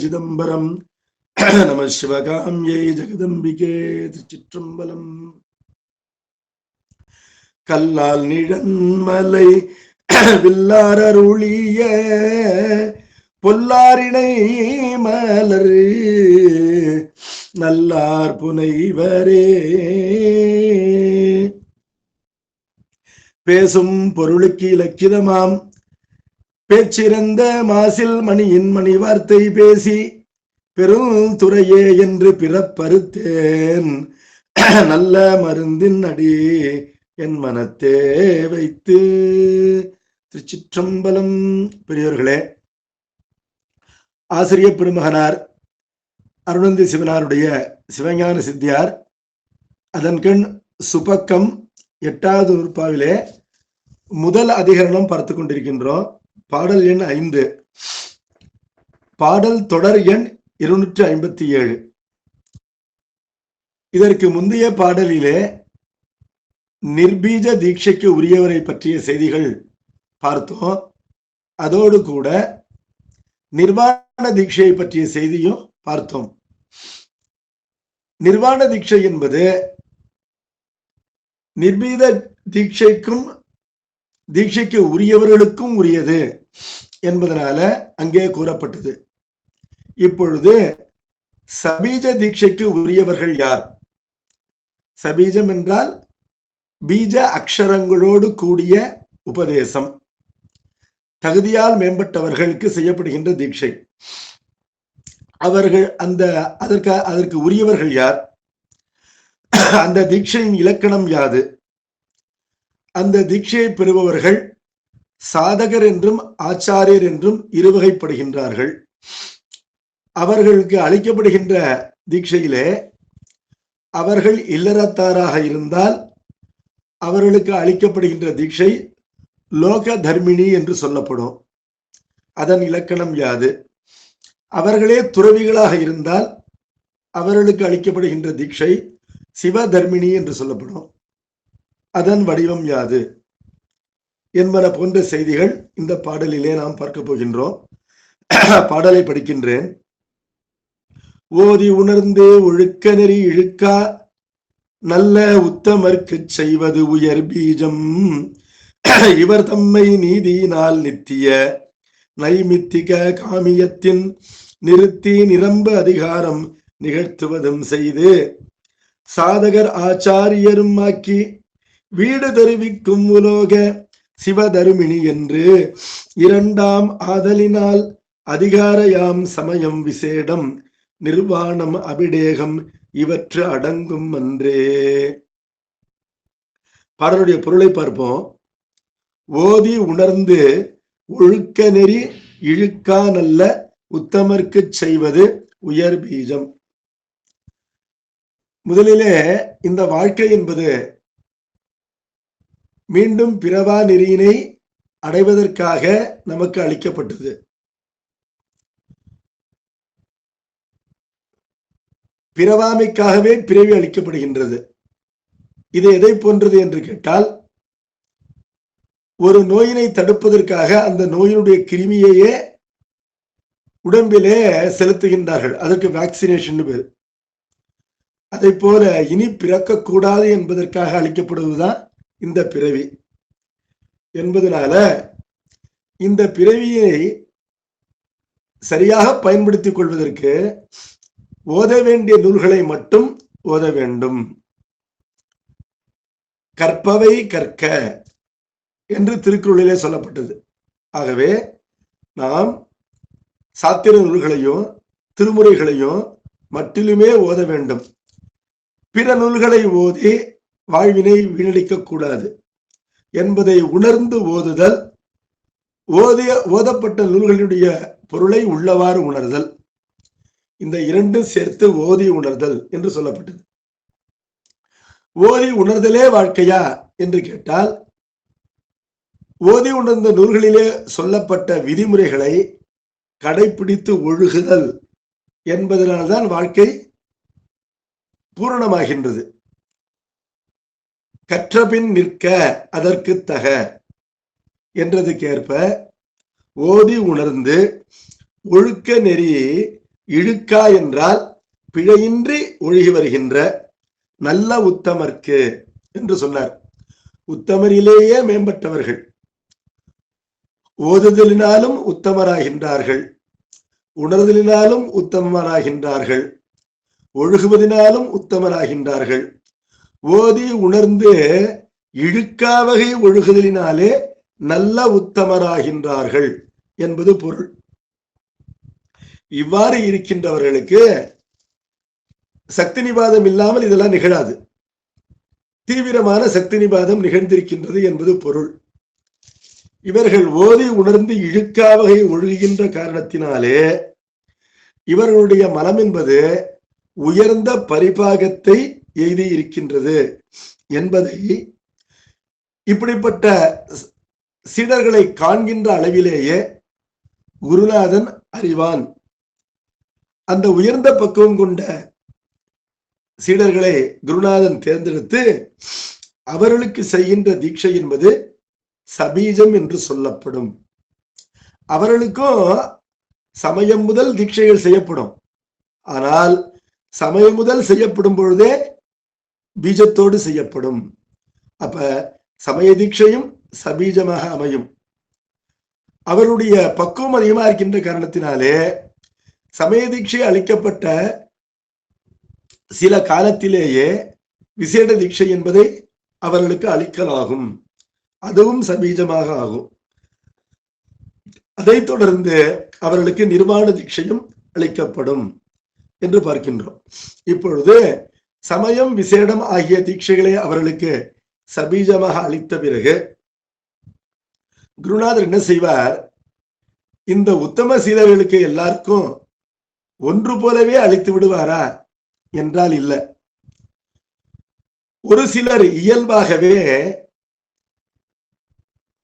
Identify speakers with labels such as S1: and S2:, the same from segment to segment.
S1: சிதம்பரம் நம சிவகாமியை ஜெகதம்பிகே. திருச்சிற்றம்பலம். கல்லால் நிழன்மலை வில்லாரருளிய பொல்லாரினை மலர் நல்லார் புனைவரே. பேசும் பொருளுக்கு இலக்கிதமாம் பேச்சிறந்த மாசில் மணியின் மணி வார்த்தை பேசி பெரும் துறையே என்று பிறப்பறுத்தேன் நல்ல மருந்தின் அடி என் மனத்தே வைத்து. திருச்சிற்றம்பலம். பெரியோர்களே, ஆசிரியர் பெருமகனார் அருணந்தி சிவனாருடைய சிவஞான சித்தியார் அதன் கண் சுபக்கம் 8வது நூற்பாவிலே முதல் அதிகரணம் பார்த்து கொண்டிருக்கின்றோம். பாடல் எண் 5, பாடல் தொடர் எண் 257. இதற்கு முந்தைய பாடலிலே நிர்பீஜ தீட்சைக்கு உரியவரை பற்றிய செய்திகள் பார்த்தோம். அதோடு கூட நிர்வாண தீட்சையை பற்றிய செய்தியும் பார்த்தோம். நிர்வாண தீட்சை என்பது நிர்பீத தீட்சைக்கும் தீட்சைக்கு உரியவர்களுக்கும் உரியது என்பதனால அங்கே கூறப்பட்டது. இப்பொழுது சபீஜ தீட்சைக்கு உரியவர்கள் யார்? சபீஜம் என்றால் பீஜ அக்ஷரங்களோடு கூடிய உபதேசம். தகுதியால் மேம்பட்டவர்களுக்கு செய்யப்படுகின்ற தீட்சை. அவர்கள் அதற்கு உரியவர்கள் யார்? அந்த தீட்சையின் இலக்கணம் யாது? அந்த தீட்சையை பெறுபவர்கள் சாதகர் என்றும் ஆச்சாரியர் என்றும் இருவகைப்படுகின்றார்கள். அவர்களுக்கு அளிக்கப்படுகின்ற தீட்சையிலே அவர்கள் இல்லறத்தாராக இருந்தால் அவர்களுக்கு அளிக்கப்படுகின்ற தீட்சை லோக தர்மிணி என்று சொல்லப்படும். அதன் இலக்கணம் யாது? அவர்களே துறவிகளாக இருந்தால் அவர்களுக்கு அளிக்கப்படுகின்ற தீட்சை சிவதர்மிணி என்று சொல்லப்படும். அதன் வடிவம் யாது என்பன போன்ற செய்திகள் இந்த பாடலிலே நாம் பார்க்க போகின்றோம். பாடலை படிக்கின்றேன். ஓதி உணர்ந்து ஒழுக்க நெறி இழுக்கா நல்ல உத்தமர்க்கு செய்வது உயர் பீஜம். இவர் தம்மை நீதியினால் நித்திய நைமித்திக காமியத்தின் நிறுத்தி நிரம்ப அதிகாரம் நிகழ்த்துவதும் செய்து சாதகர் ஆச்சாரியரும் ஆக்கி வீடு தருவிக்கும் உலோக சிவதருமிணி என்று இரண்டாம் ஆதலினால் அதிகாரயாம் சமயம் விசேடம் நிர்வாணம் அபிடேகம் இவற்று அடங்கும் அன்றே. பாடலுடைய பொருளை பார்ப்போம். ஓதி உணர்ந்து ஒழுக்க நெறி இழுக்கா நல்ல உத்தமர்க்கு செய்வது உயர் பீஜம். முதலிலே இந்த வாழ்க்கை என்பது மீண்டும் பிறவா நெறியினை அடைவதற்காக நமக்கு அளிக்கப்பட்டது. பிறவாமைக்காகவே பிறவி அளிக்கப்படுகின்றது. இது எதை போன்றது என்று கேட்டால், ஒரு நோயினை தடுப்பதற்காக அந்த நோயினுடைய கிருமியையே உடம்பிலே செலுத்துகின்றார்கள். அதற்கு வேக்சினேஷன் பேர். அதை போல இனி பிறக்கக்கூடாது என்பதற்காக அளிக்கப்படுவதுதான் இந்த பிறவி என்பதனால இந்த பிறவியை சரியாக பயன்படுத்திக் கொள்வதற்கு ஓத வேண்டிய நூல்களை மட்டும் ஓத வேண்டும். கற்பவை கற்க என்று திருக்குறளிலே சொல்லப்பட்டது. ஆகவே நாம் சாத்திர நூல்களையும் திருமுறைகளையும் மட்டிலுமே ஓத வேண்டும். பிற நூல்களை ஓதி வாழ்வினை வீணடிக்க கூடாது என்பதை உணர்ந்து ஓதுதல், ஓதப்பட்ட நூல்களுடைய பொருளை உள்ளவாறு உணர்தல், இந்த இரண்டும் சேர்த்து ஓதி உணர்தல் என்று சொல்லப்பட்டது. ஓதி உணர்தலே வாழ்க்கையா என்று கேட்டால், ஓதி உணர்ந்த நூல்களிலே சொல்லப்பட்ட விதிமுறைகளை கடைபிடித்து ஒழுகுதல் என்பதனால்தான் வாழ்க்கை பூரணமாகின்றது. கற்றபின் நிற்க அதற்கு தக என்றதுக்கேற்ப ஓதி உணர்ந்து ஒழுக்க நெறி இழுக்கா என்றால் பிழையின்றி ஒழுகி வருகின்ற நல்ல உத்தமர்க்கு என்று சொன்னார். உத்தமரிலேயே மேம்பட்டவர்கள். ஓதுதலினாலும் உத்தமராகின்றார்கள், உணர்தலினாலும் உத்தமராகின்றார்கள், ஒழுகுவதினாலும் உத்தமராகின்றார்கள். ஓதி உணர்ந்து இழுக்காவகை ஒழுகுதலினாலே நல்ல உத்தமராகின்றார்கள் என்பது பொருள். இவ்வாறு இருக்கின்றவர்களுக்கு சக்தி நிபாதம் இல்லாமல் இதெல்லாம் நிகழாது. தீவிரமான சக்தி நிபாதம் நிகழ்ந்திருக்கின்றது என்பது பொருள். இவர்கள் ஓதி உணர்ந்து இழுக்காவகை ஒழுகின்ற காரணத்தினாலே இவர்களுடைய மனம் என்பது உயர்ந்த பரிபாகத்தை எய்தி இருக்கின்றது என்பதை இப்படிப்பட்ட சீடர்களை காண்கின்ற அளவிலேயே குருநாதன் அறிவான். அந்த உயர்ந்த பக்குவம் கொண்ட சீடர்களை குருநாதன் தேர்ந்தெடுத்து அவர்களுக்கு செய்கின்ற தீட்சை என்பது சபீஜம் என்று சொல்லப்படும். அவர்களுக்கும் சமயம் முதல் தீட்சைகள் செய்யப்படும். ஆனால் சமயம் முதல் செய்யப்படும் பொழுதே பீஜத்தோடு செய்யப்படும். அப்ப சமய தீட்சையும் சபீஜமாக அமையும். அவருடைய பக்குவம் அதிகமா இருக்கின்ற காரணத்தினாலே சமய தீட்சை அளிக்கப்பட்ட சில காலத்திலேயே விசேட தீட்சை என்பதை அவர்களுக்கு அளிக்கலாகும். அதுவும் சபீஜமாக ஆகும். அதைத் தொடர்ந்து அவர்களுக்கு நிர்வாண தீட்சையும் அளிக்கப்படும் என்று பார்க்கின்றோம். இப்பொழுது சமயம் விசேடம் ஆகிய தீட்சைகளை அவர்களுக்கு சபீஜமாக அளித்த பிறகு குருநாதர் என்ன செய்வார்? இந்த உத்தம சீடர்களுக்கு எல்லாருக்கும் ஒன்று போலவே அளித்து விடுவாரா என்றால் இல்லை. ஒரு சிலர் இயல்பாகவே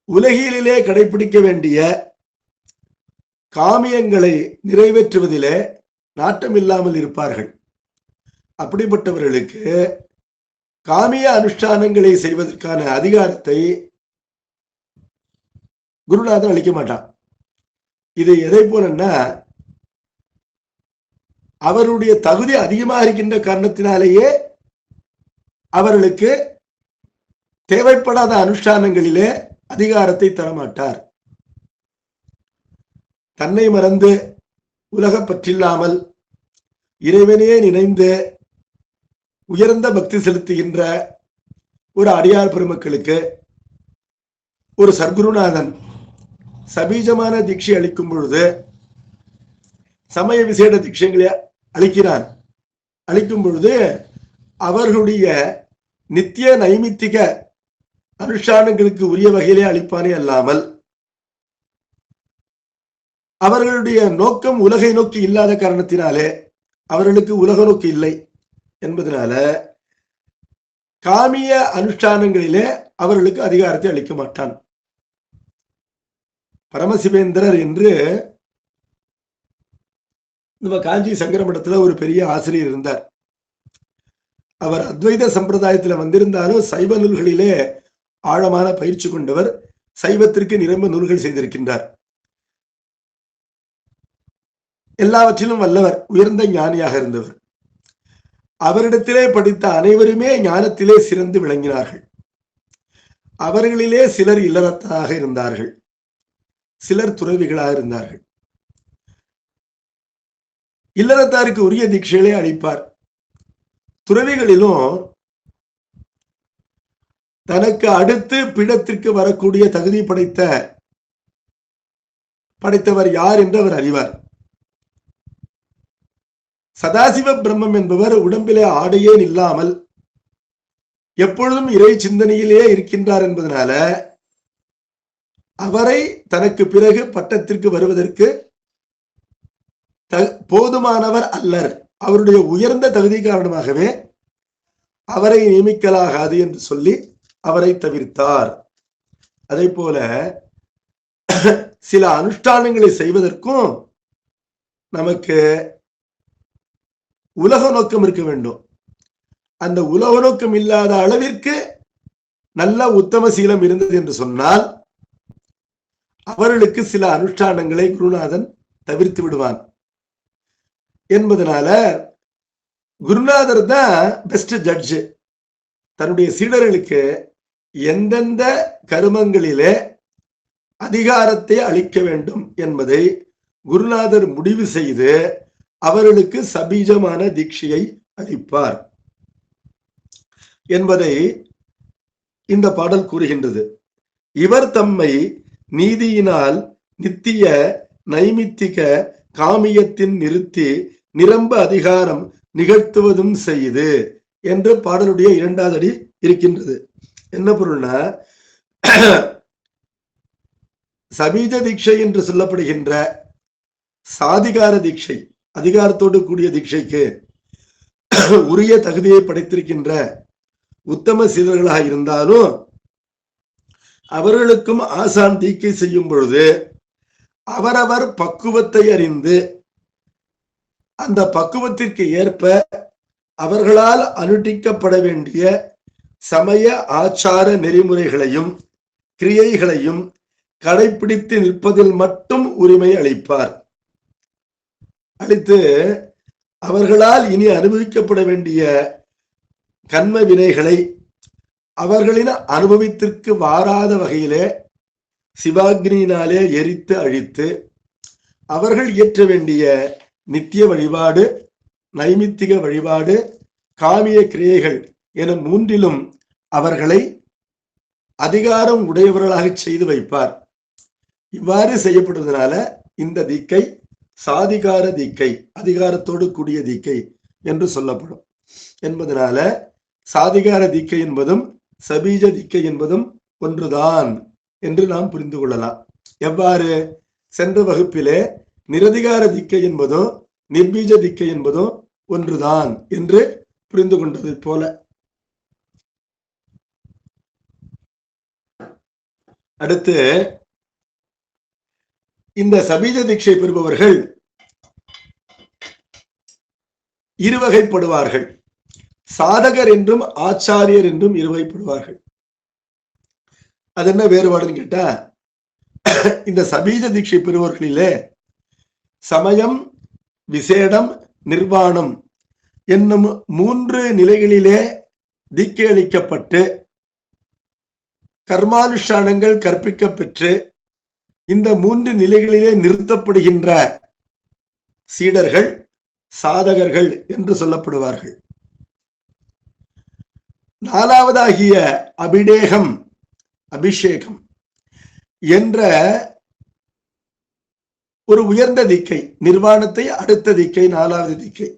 S1: உலகிலே கடைபிடிக்க வேண்டிய காமியங்களை நிறைவேற்றுவதிலே நாட்டம் இல்லாமல் இருப்பார்கள். அப்படிப்பட்டவர்களுக்கு காமிய அனுஷ்டானங்களை செய்வதற்கான அதிகாரத்தை குருநாதன் அளிக்க மாட்டான். இது எதை போலன்னா, அவருடைய தகுதி அதிகமாக இருக்கின்ற காரணத்தினாலேயே அவர்களுக்கு தேவைப்படாத அனுஷ்டானங்களிலே அதிகாரத்தை தரமாட்டார். தன்னை மறந்து உலக பற்றில்லாமல் இறைவனையே நினைந்து உயர்ந்த பக்தி செலுத்துகின்ற ஒரு அடியார் பெருமக்களுக்கு ஒரு சர்க்குருநாதன் சபீஜமான தீட்சை அளிக்கும் பொழுது சமய விசேட தீட்சைகளை அளிக்கிறான். அளிக்கும் பொழுது அவர்களுடைய நித்திய நைமித்திக அனுஷ்டானங்களுக்கு உரிய வகையிலே அளிப்பானே அல்லாமல் அவர்களுடைய நோக்கம் உலகை நோக்கி இல்லாத காரணத்தினாலே, அவர்களுக்கு உலக நோக்கி இல்லை என்பதனால காமிய அனுஷ்டானங்களிலே அவர்களுக்கு அதிகாரத்தை அளிக்க மாட்டான். பரமசிவேந்திரர் என்று நம்ம காஞ்சி சங்கர மடத்துல ஒரு பெரிய ஆசிரியர் இருந்தார். அவர் அத்வைத சம்பிரதாயத்துல வந்திருந்தாலும் சைவ நூல்களிலே ஆழமான பயிற்சி கொண்டவர். சைவத்திற்கு நிரம்ப நூல்கள் செய்திருக்கின்றார். எல்லாவற்றிலும் வல்லவர், உயர்ந்த ஞானியாக இருந்தவர். அவரிடத்திலே படித்த அனைவருமே ஞானத்திலே சிறந்து விளங்கினார்கள். அவர்களிலே சிலர் இல்லறத்தாக இருந்தார்கள், சிலர் துறவிகளாக இருந்தார்கள். இல்லறத்தாருக்கு உரிய தீட்சைகளை அளிப்பார். துறவிகளிலும் தனக்கு அடுத்து பீடத்திற்கு வரக்கூடிய தகுதி படைத்தவர் யார் என்று அவர் அறிவார். சதாசிவ பிரம்மம் என்பவர் உடம்பிலே ஆடையே இல்லாமல் எப்பொழுதும் இறை சிந்தனையிலே இருக்கின்றார் என்பதனால அவரை தனக்கு பிறகு பட்டத்திற்கு வருவதற்கு போதுமானவர் அல்லர். அவருடைய உயர்ந்த தகுதி காரணமாகவே அவரை நியமிக்கலாகாது என்று சொல்லி அவரை தவிர்த்தார். அதே போல சில அனுஷ்டானங்களை செய்வதற்கும் நமக்கு உலக நோக்கம் இருக்க வேண்டும். அந்த உலக நோக்கம் இல்லாத அளவிற்கு நல்ல உத்தம சீலம் இருந்தது என்று சொன்னால் அவர்களுக்கு சில அனுஷ்டானங்களை குருநாதன் தவிர்த்து விடுவான். என்பதனால குருநாதர் தான் பெஸ்ட் ஜட்ஜ். தன்னுடைய சீடர்களுக்கு எந்தெந்த கருமங்களிலே அதிகாரத்தை அளிக்க வேண்டும் என்பதை குருநாதர் முடிவு செய்து அவர்களுக்கு சபீஜமான தீட்சையை அளிப்பார் என்பதை இந்த பாடல் கூறுகின்றது. இவர் தம்மை நீதியினால் நித்திய நைமித்திக காமியத்தின் நிறுத்தி நிரம்ப அதிகாரம் நிகழ்த்துவதும் செய்து என்று பாடலுடைய 2வது அடி இருக்கின்றது. என்ன பொருள்னா, சபீஜ தீட்சை என்று சொல்லப்படுகின்ற சாதிகார தீட்சை, அதிகாரத்தோடு கூடிய தீட்சைக்கு உரிய தகுதியை படைத்திருக்கின்ற உத்தம சீடர்களாக இருந்தாலும் அவர்களுக்கும் ஆசான் தீட்சை செய்யும் பொழுது அவரவர் பக்குவத்தை அறிந்து அந்த பக்குவத்திற்கு ஏற்ப அவர்களால் அனுஷ்டிக்கப்பட வேண்டிய சமய ஆச்சார நெறிமுறைகளையும் கிரியைகளையும் கடைபிடித்து நிற்பதில் மட்டும் உரிமை அளிப்பார். அளித்து அவர்களால் இனி அனுபவிக்கப்பட வேண்டிய கர்ம வினைகளை அவர்களின் அனுபவத்திற்கு வாராத வகையிலே சிவாக்னியினாலே எரித்து அழித்து அவர்கள் இயற்ற வேண்டிய நித்திய வழிபாடு, நைமித்திக வழிபாடு, காமிய கிரியைகள் என 3லும் அவர்களை அதிகாரம் உடையவர்களாக செய்து வைப்பார். இவ்வாறு செய்யப்படுவதனால இந்த தீக்கை சாதிகார தீக்கை, அதிகாரத்தோடு கூடிய தீக்கை என்று சொல்லப்படும் என்பதனால சாதிகார தீக்கை என்பதும் சபீஜ தீக்கை என்பதும் ஒன்றுதான் என்று நாம் புரிந்து கொள்ளலாம். எவ்வாறு? சென்ற வகுப்பிலே நிரதிகார தீக்கை என்பதும் நிர்பீஜ தீக்கை என்பதும் ஒன்றுதான் என்று புரிந்து கொண்டது போல. அடுத்து இந்த சபீஜ தீட்சை பெறுபவர்கள் இருவகைப்படுவார்கள். சாதகர் என்றும் ஆச்சாரியர் என்றும் இருவகைப்படுவார்கள். அது என்ன வேறுபாடுன்னு கேட்டா, இந்த சபீஜ தீட்சை பெறுபவர்களிலே சமயம், விசேடம், நிர்வாணம் என்னும் 3 நிலைகளிலே தீட்சை அளிக்கப்பட்டு கர்மானுஷ்டானங்கள் கற்பிக்க பெற்று இந்த 3 நிலைகளிலே நிறுத்தப்படுகின்ற சீடர்கள் சாதகர்கள் என்று சொல்லப்படுவார்கள். 4வதாகிய அபிஷேகம் என்ற ஒரு உயர்ந்த தீக்கை, நிர்வாணத்தை அடுத்த தீக்கை, 4வது தீக்கை.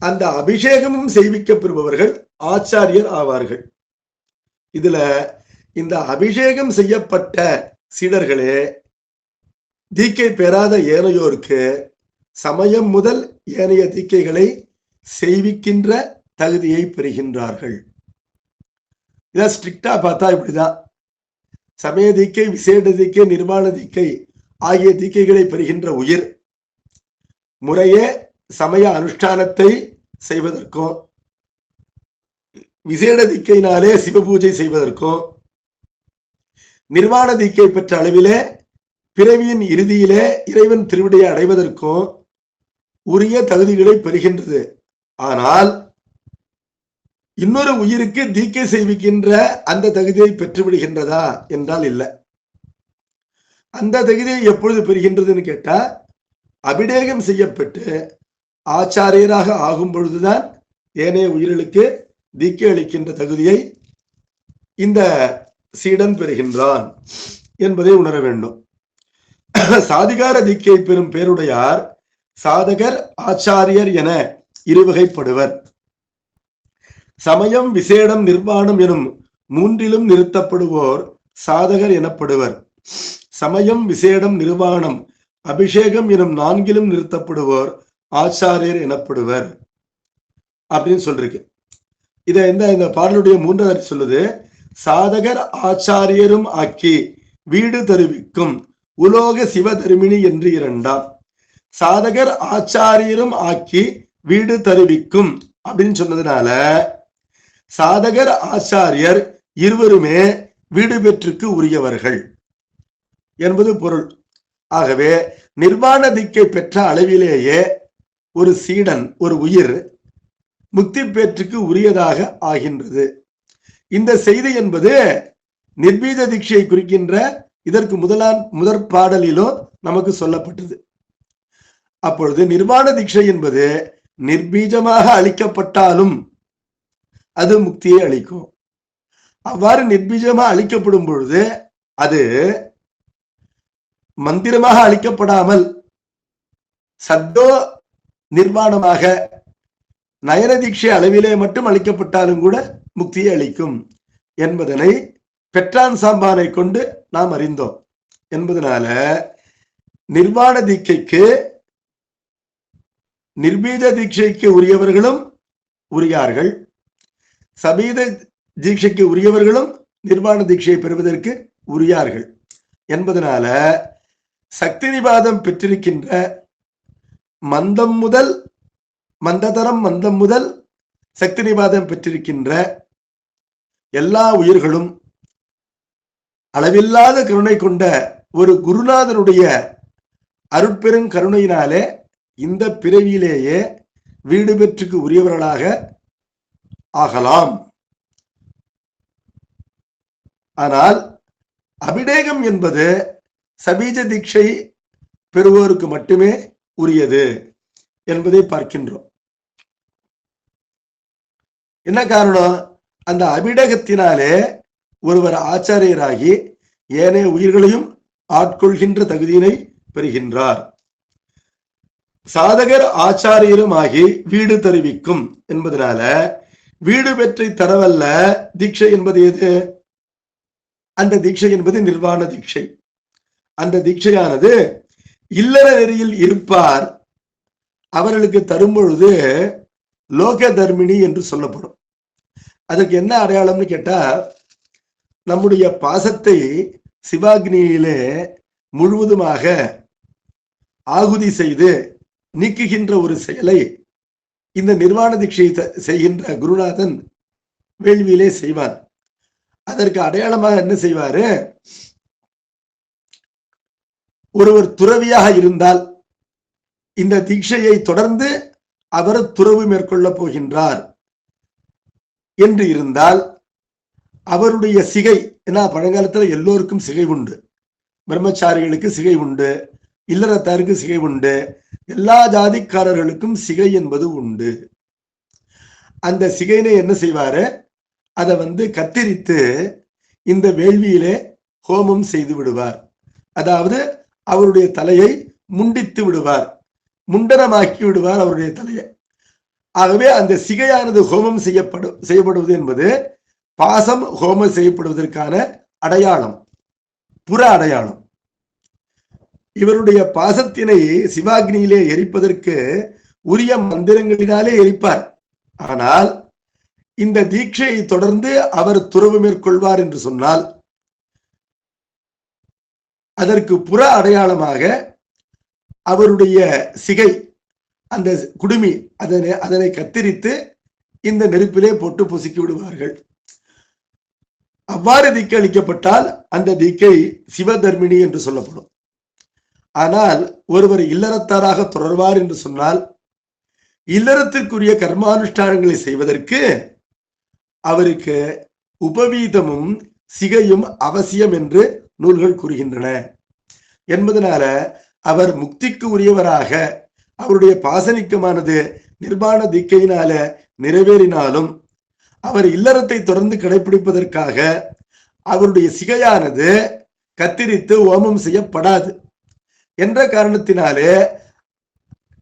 S1: அந்த அபிஷேகமும் செய்விக்கப்பெறுபவர்கள் ஆச்சாரியர் ஆவார்கள். இதுல இந்த அபிஷேகம் செய்யப்பட்ட சீடர்களே தீக்கை பெறாத ஏனையோருக்கு சமயம் முதல் ஏனைய தீக்கைகளை செய்விக்கின்ற தகுதியை பெறுகின்றார்கள். இதான் ஸ்ட்ரிக்டா பார்த்தா இப்படிதான். சமய தீக்கை, விசேட தீக்கை, நிர்வாண தீக்கை ஆகிய தீக்கைகளை பெறுகின்ற உயிர் முறையே சமய அனுஷ்டானத்தை செய்வதற்கும், விசேட தீக்கையினாலே சிவபூஜை செய்வதற்கும், நிர்வாண தீக்கை பெற்ற அளவிலே பிறவியின் இறுதியிலே இறைவன் திருவிடையை அடைவதற்கும் உரிய தகுதிகளை பெறுகின்றது. ஆனால் இன்னொரு உயிருக்கு தீக்கை செய்விக்கின்ற அந்த தகுதியை பெற்றுவிடுகின்றதா என்றால் இல்லை. அந்த தகுதியை எப்பொழுது பெறுகின்றதுன்னு கேட்டா, அபிஷேகம் செய்யப்பட்டு ஆச்சாரியராக ஆகும் பொழுதுதான் ஏனைய உயிர்களுக்கு தீக்கை அளிக்கின்ற தகுதியை இந்த சீடன் பெறுகின்றான் என்பதை உணர வேண்டும். சாதிகார தீக்கை பெறும் பேருடையார் சாதகர், ஆச்சாரியர் என இருவகைப்படுவர். சமயம், விசேடம், நிர்வாணம் எனும் 3லும் நிறுத்தப்படுவோர் சாதகர் எனப்படுவர். சமயம், விசேடம், நிர்வாணம், அபிஷேகம் எனும் 4லும் நிறுத்தப்படுவோர் ஆச்சாரியர் எனப்படுவர் அப்படின்னு சொல்லிருக்கு. இத இந்த பாடலுடைய 3வது சொல்லுது, சாதகர் ஆச்சாரியரும் ஆக்கி வீடு தருவிக்கும் உலோக சிவ தருமினி என்று 2ஆம். சாதகர் ஆச்சாரியரும் ஆக்கி வீடு தருவிக்கும் அப்படின்னு சொன்னதுனால சாதகர் ஆச்சாரியர் இருவருமே வீடு பெற்றுக்கு உரியவர்கள் என்பது பொருள். ஆகவே நிர்வாண தீக்கை பெற்ற அளவிலேயே ஒரு சீடன், ஒரு உயிர் முக்தி பேற்றுக்கு உரியதாக ஆகின்றது. இந்த செய்தி என்பது நிர்பீஜ தீட்சையை குறிக்கின்ற இதற்கு முதற் பாடலிலோ நமக்கு சொல்லப்பட்டது. அப்பொழுது நிர்வாண தீட்சை என்பது நிர்பீஜமாக அளிக்கப்பட்டாலும் அது முக்தியை அளிக்கும். அவ்வாறு நிர்பீஜமாக அளிக்கப்படும் பொழுது அது மந்திரமாக அளிக்கப்படாமல் சத்தோ நிர்வாணமாக நயன தீட்சை அளவிலே மட்டும் அளிக்கப்பட்டாலும் கூட முக்தியை அளிக்கும் என்பதனை பெற்றான் சாம்பானை கொண்டு நாம் அறிந்தோம். என்பதனால நிர்வாண தீட்சைக்கு நிர்பீஜ தீட்சைக்கு உரியவர்களும் உரியார்கள், சபீத தீட்சைக்கு உரியவர்களும் நிர்வாண தீட்சையை பெறுவதற்கு உரியார்கள். என்பதனால சக்தி நிபாதம் பெற்றிருக்கின்ற மந்தம் முதல் சக்தி நிபாதம் பெற்றிருக்கின்ற எல்லா உயிர்களும் அளவில்லாத கருணை கொண்ட ஒரு குருநாதனுடைய அருட்பெரும் கருணையினாலே இந்த பிறவியிலேயே வீடு பெற்றுக்கு உரியவர்களாக ஆகலாம். ஆனால் அபிடேகம் என்பது சபீஜ தீட்சை பெறுவோருக்கு மட்டுமே உரியது என்பதை பார்க்கின்றோம். என்ன காரணம்? அந்த அபிடேகத்தினாலே ஒருவர் ஆச்சாரியராகி ஏனைய உயிர்களையும் ஆட்கொள்கின்ற தகுதியினை பெறுகின்றார். சாதகர் ஆச்சாரியரும் ஆகி வீடு தருவிக்கும் என்பதனால வீடு பெற்றை தரவல்ல தீட்சை என்பது எது? அந்த தீட்சை என்பது நிர்வாண தீட்சை. அந்த தீட்சையானது இல்லற நெறியில் இருப்பார் அவர்களுக்கு தரும் பொழுது லோக தர்மிணி என்று சொல்லப்படும். அதுக்கு என்ன அடையாளம்னு கேட்டா, நம்முடைய பாசத்தை சிவாக்னியிலே முழுவதுமாக ஆகுதி செய்து நீக்குகின்ற ஒரு செயலை இந்த நிர்வாண தீட்சை செய்கின்ற குருநாதன் வேள்வியிலே செய்வார். அதற்கு அடையாளமாக என்ன செய்வாரு? ஒருவர் துறவியாக இருந்தால் இந்த தீட்சையை தொடர்ந்து அவர் துறவு மேற்கொள்ள போகின்றார் என்று இருந்தால் அவருடைய சிகை, ஏன்னா பழங்காலத்துல எல்லோருக்கும் சிகை உண்டு, பிரம்மச்சாரிகளுக்கு சிகை உண்டு, இல்லறத்தாருக்கு சிகை உண்டு, எல்லா ஜாதிக்காரர்களுக்கும் சிகை என்பது உண்டு. அந்த சிகையினை என்ன செய்வாரு? அதை கத்தரித்து இந்த வேள்வியிலே ஹோமம் செய்து விடுவார். அதாவது அவருடைய தலையை முண்டித்து விடுவார், முண்டனமாக்கி விடுவார் அவருடைய தலையை. ஆகவே அந்த சிகையானது ஹோமம் செய்யப்படுவது என்பது பாசம் ஹோமம் செய்யப்படுவதற்கான அடையாளம், புற அடையாளம். இவருடைய பாசத்தினை சிவாக்னியிலே எரிப்பதற்கு உரிய மந்திரங்களினாலே எரிப்பார். ஆனால் இந்த தீட்சையை தொடர்ந்து அவர் துறவு மேற்கொள்வார் என்று சொன்னால் அதற்கு புற அடையாளமாக அவருடைய சிகை, அந்த குடுமி, அதனை கத்தரித்து இந்த நெருப்பிலே போட்டு பொசுக்கி விடுவார்கள். அவ்வாறு தீக்கை அளிக்கப்பட்டால் அந்த தீக்கை சிவதர்மிணி என்று சொல்லப்படும். ஆனால் ஒருவர் இல்லறத்தாராக தொடர்வார் என்று சொன்னால் இல்லறத்திற்குரிய கர்மானுஷ்டானங்களை செய்வதற்கு அவருக்கு உபவீதமும் சிகையும் அவசியம் என்று நூல்கள் கூறுகின்றன. என்பதனால அவர் முக்திக்கு உரியவராக அவருடைய பாசனிக்கமானது நிர்வாண தீக்கையினால நிறைவேறினாலும் அவர் இல்லறத்தை தொடர்ந்து கடைபிடிப்பதற்காக அவருடைய சிகையானது கத்திரித்து ஓமம் செய்யப்படாது என்ற காரணத்தினாலே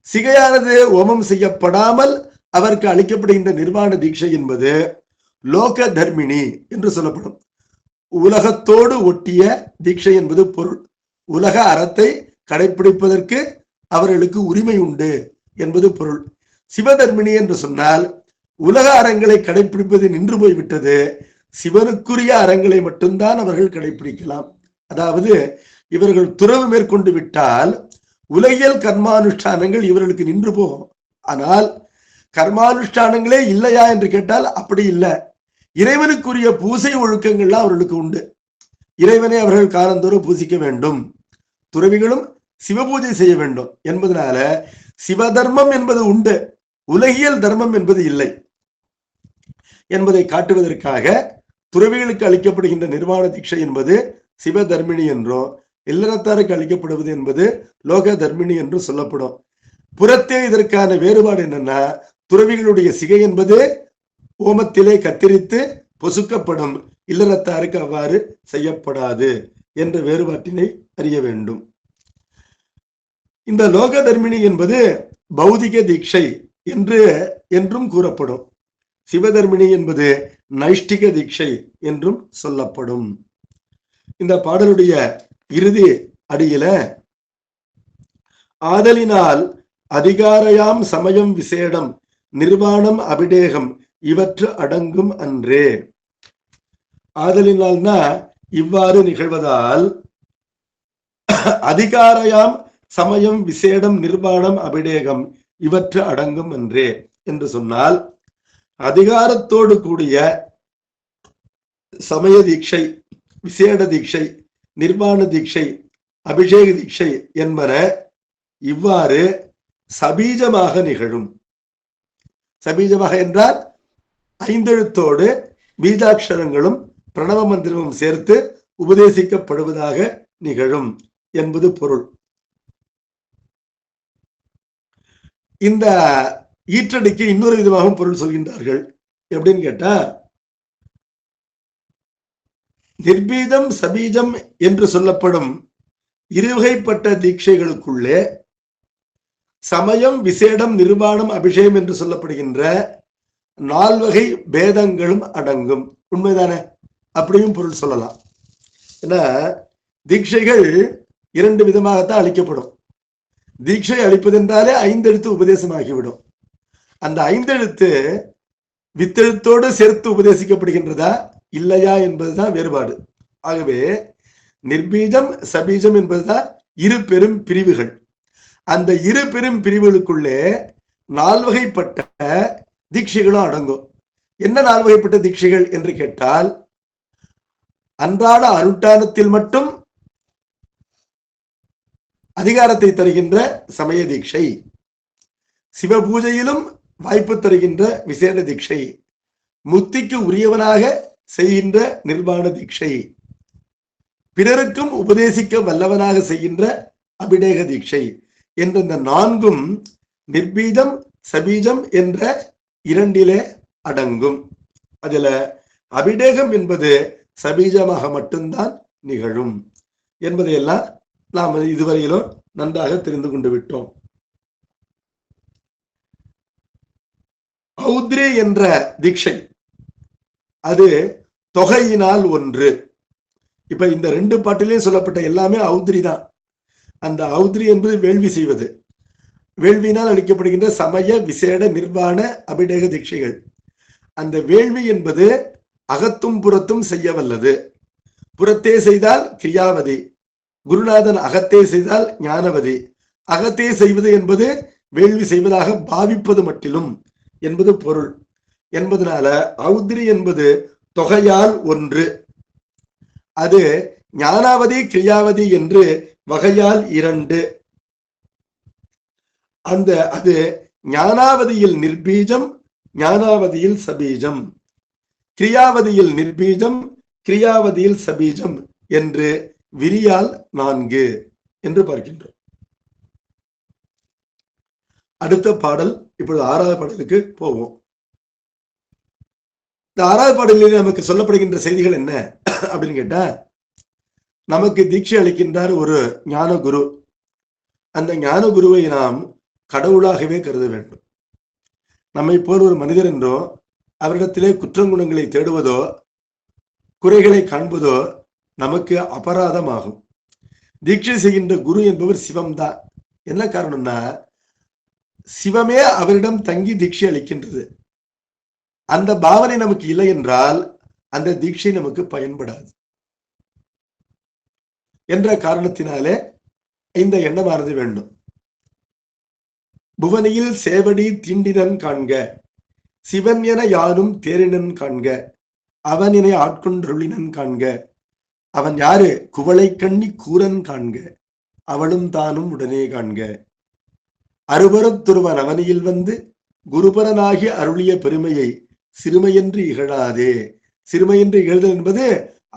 S1: சிகையானது ஓமம் செய்யப்படாமல் அவருக்கு அளிக்கப்படுகின்ற நிர்வாண தீட்சை என்பது லோக தர்மிணி என்று சொல்லப்படும். உலகத்தோடு ஒட்டிய தீட்சை என்பது பொருள். உலக அறத்தை கடைபிடிப்பதற்கு அவர்களுக்கு உரிமை உண்டு என்பது பொருள். சிவதர்மிணி என்று சொன்னால் உலக அறங்களை கடைபிடிப்பது நின்று போய்விட்டது, சிவனுக்குரிய அறங்களை மட்டும்தான் அவர்கள் கடைபிடிக்கலாம். அதாவது இவர்கள் துறவு மேற்கொண்டு விட்டால் உலகியல் கர்மானுஷ்டானங்கள் இவர்களுக்கு நின்று போகும். ஆனால் கர்மானுஷ்டானங்களே இல்லையா என்று கேட்டால் அப்படி இல்லை. இறைவனுக்குரிய பூசை ஒழுக்கங்கள்லாம் அவர்களுக்கு உண்டு. இறைவனை அவர்கள் காலந்தோறும் பூசிக்க வேண்டும், துறவிகளும் சிவபூஜை செய்ய வேண்டும் என்பதனால சிவதர்மம் என்பது உண்டு, உலகியல் தர்மம் என்பது இல்லை என்பதை காட்டுவதற்காக துறவிகளுக்கு அளிக்கப்படுகின்ற நிர்வாண தீட்சை என்பது சிவ தர்மிணி என்றும், இல்லறத்தாருக்கு அளிக்கப்படுவது என்பது லோக தர்மிணி என்றும் சொல்லப்படும். புறத்தே இதற்கான வேறுபாடு என்னன்னா, துறவிகளுடைய சிகை என்பது ஓமத்திலே கத்திரித்து பொசுக்கப்படும், இல்லறத்தாருக்கு அவ்வாறு செய்யப்படாது என்ற வேறுபாட்டினை அறிய வேண்டும். இந்த லோக தர்மிணி என்பது பௌதிக தீட்சை என்றும் கூறப்படும். சிவதர்மிணி என்பது நைஷ்டிக தீட்சை என்றும் சொல்லப்படும். இந்த பாடலுடைய இறுதி அடியில ஆதலினால் அதிகாரையாம் சமயம் விசேடம் நிர்வாணம் அபிடேகம் இவற்று அடங்கும் அன்றே. ஆதலினால்னா இவ்வாறு நிகழ்வதால், அதிகாரையாம் சமயம் விசேடம் நிர்வாணம் அபிடேகம் இவற்று அடங்கும் அன்றே என்று சொன்னால், அதிகாரத்தோடு கூடிய சமய தீட்சை, விசேட தீட்சை, நிர்வாண தீட்சை, அபிஷேக தீட்சை என்பன இவ்வாறு சபீஜமாக நிகழும். சபீஜமாக என்றால் ஐந்தெழுத்தோடு பீஜாட்சரங்களும் பிரணவ மந்திரமும் சேர்த்து உபதேசிக்கப்படுவதாக நிகழும் என்பது பொருள். இந்த ஈற்றடிக்கு இன்னொரு விதமாகவும் பொருள் சொல்கின்றார்கள். எப்படின்னு கேட்டா, நிர்பீஜம் சபீஜம் என்று சொல்லப்படும் இருவகைப்பட்ட தீட்சைகளுக்குள்ளே சமயம் விசேடம் நிர்வாணம் அபிஷேகம் என்று சொல்லப்படுகின்ற 4 வகை பேதங்களும் அடங்கும். உண்மைதானே? அப்படியும் பொருள் சொல்லலாம். ஏன்னா தீட்சைகள் 2 விதமாகத்தான் அளிக்கப்படும். தீட்சை அளிப்பதென்றாலே 5 எழுத்து உபதேசமாகிவிடும். அந்த 5 எழுத்து வித்தெழுத்தோடு சேர்த்து உபதேசிக்கப்படுகின்றதா இல்லையா என்பதுதான் வேறுபாடு. ஆகவே நிர்பீஜம் சபீஜம் என்பதுதான் 2 பெரும் பிரிவுகள். அந்த 2 பெரும் பிரிவுகளுக்குள்ளே 4 வகைப்பட்ட தீட்சைகளும் அடங்கும். என்ன 4 வகைப்பட்ட தீட்சைகள் என்று கேட்டால், அன்றாட அனுஷ்டானத்தில் மட்டும் அதிகாரத்தை தருகின்ற சமய தீட்சை, சிவபூஜையிலும் வாய்ப்பு தருகின்ற விசேட தீட்சை, முத்திக்கு உரியவனாக செய்கின்ற நிர்வாண தீட்சை, பிறருக்கும் உபதேசிக்க வல்லவனாக செய்கின்ற அபிடேக தீட்சை என்ற இந்த 4ம் நிர்பீஜம் சபீஜம் என்ற 2 அடங்கும். அதுல அபிடேகம் என்பது சபீஜமாக மட்டும்தான் நிகழும் என்பதையெல்லாம் நாம் இதுவரையிலும் நன்றாக தெரிந்து கொண்டு விட்டோம். ஔத்ரி என்ற தீட்சை அது தொகையினால் ஒன்று. இப்ப இந்த 2 பாட்டிலையும் சொல்லப்பட்ட எல்லாமே ஔத்ரி தான். அந்த ஔத்ரி என்பது வேள்வி செய்வது, வேள்வியினால் அளிக்கப்படுகின்ற சமய விசேட நிர்வாண அபிடேக தீட்சைகள். அந்த வேள்வி என்பது அகத்தும் புறத்தும் செய்ய வல்லது. புறத்தே செய்தால் கிரியாவதி, குருநாதன் அகத்தே செய்தால் ஞானவதி. அகத்தே செய்வது என்பது வேள்வி செய்வதாக பாவிப்பது மட்டிலும் என்பது பொருள். என்பதனால ஔத்ரி என்பது தொகையால் ஒன்று. அது ஞானாவதி கிரியாவதி என்று வகையால் 2. அது ஞானாவதியில் நிர்பீஜம், ஞானாவதியில் சபீஜம், கிரியாவதியில் நிர்பீஜம், கிரியாவதியில் சபீஜம் என்று விரியால் 4 என்று பார்க்கின்றோம். அடுத்த பாடல், இப்பொழுது 6வது பாடலுக்கு போவோம். இந்த 6வது பாடலில் நமக்கு சொல்லப்படுகின்ற செய்திகள் என்ன அப்படின்னு கேட்டா, நமக்கு தீட்சை அளிக்கின்றார் ஒரு ஞான குரு. அந்த ஞான குருவை நாம் கடவுளாகவே கருத வேண்டும். நம்மை போல் ஒரு மனிதர் என்றோ அவரிடத்திலே குற்றங்குணங்களை தேடுவதோ குறைகளை காண்பதோ நமக்கு அபராதமாகும். தீட்சை செய்கின்ற குரு என்பவர் சிவம்தான். என்ன காரணம்னா, சிவமே அவரிடம் தங்கி தீட்சை அளிக்கின்றது. அந்த பாவனை நமக்கு இல்லை என்றால் அந்த தீட்சை நமக்கு பயன்படாது என்ற காரணத்தினாலே இந்த எண்ணமானது வேண்டும். புவனியில் சேவடி தீண்டினன் காண்க, சிவன் என யாரும் தேரினன் காண்க, அவன் என ஆட்கொன்றொழினன் காண்க, அவன் யாரு? குவளை கண்ணி கூரன் காண்க, அவளும் தானும் உடனே காண்க. அருபரத்துருவன் அவனியில் வந்து குருபரனாகி அருளிய பெருமையை சிறுமையென்று இகழாதே. சிறுமையென்று இகழ்தல் என்பது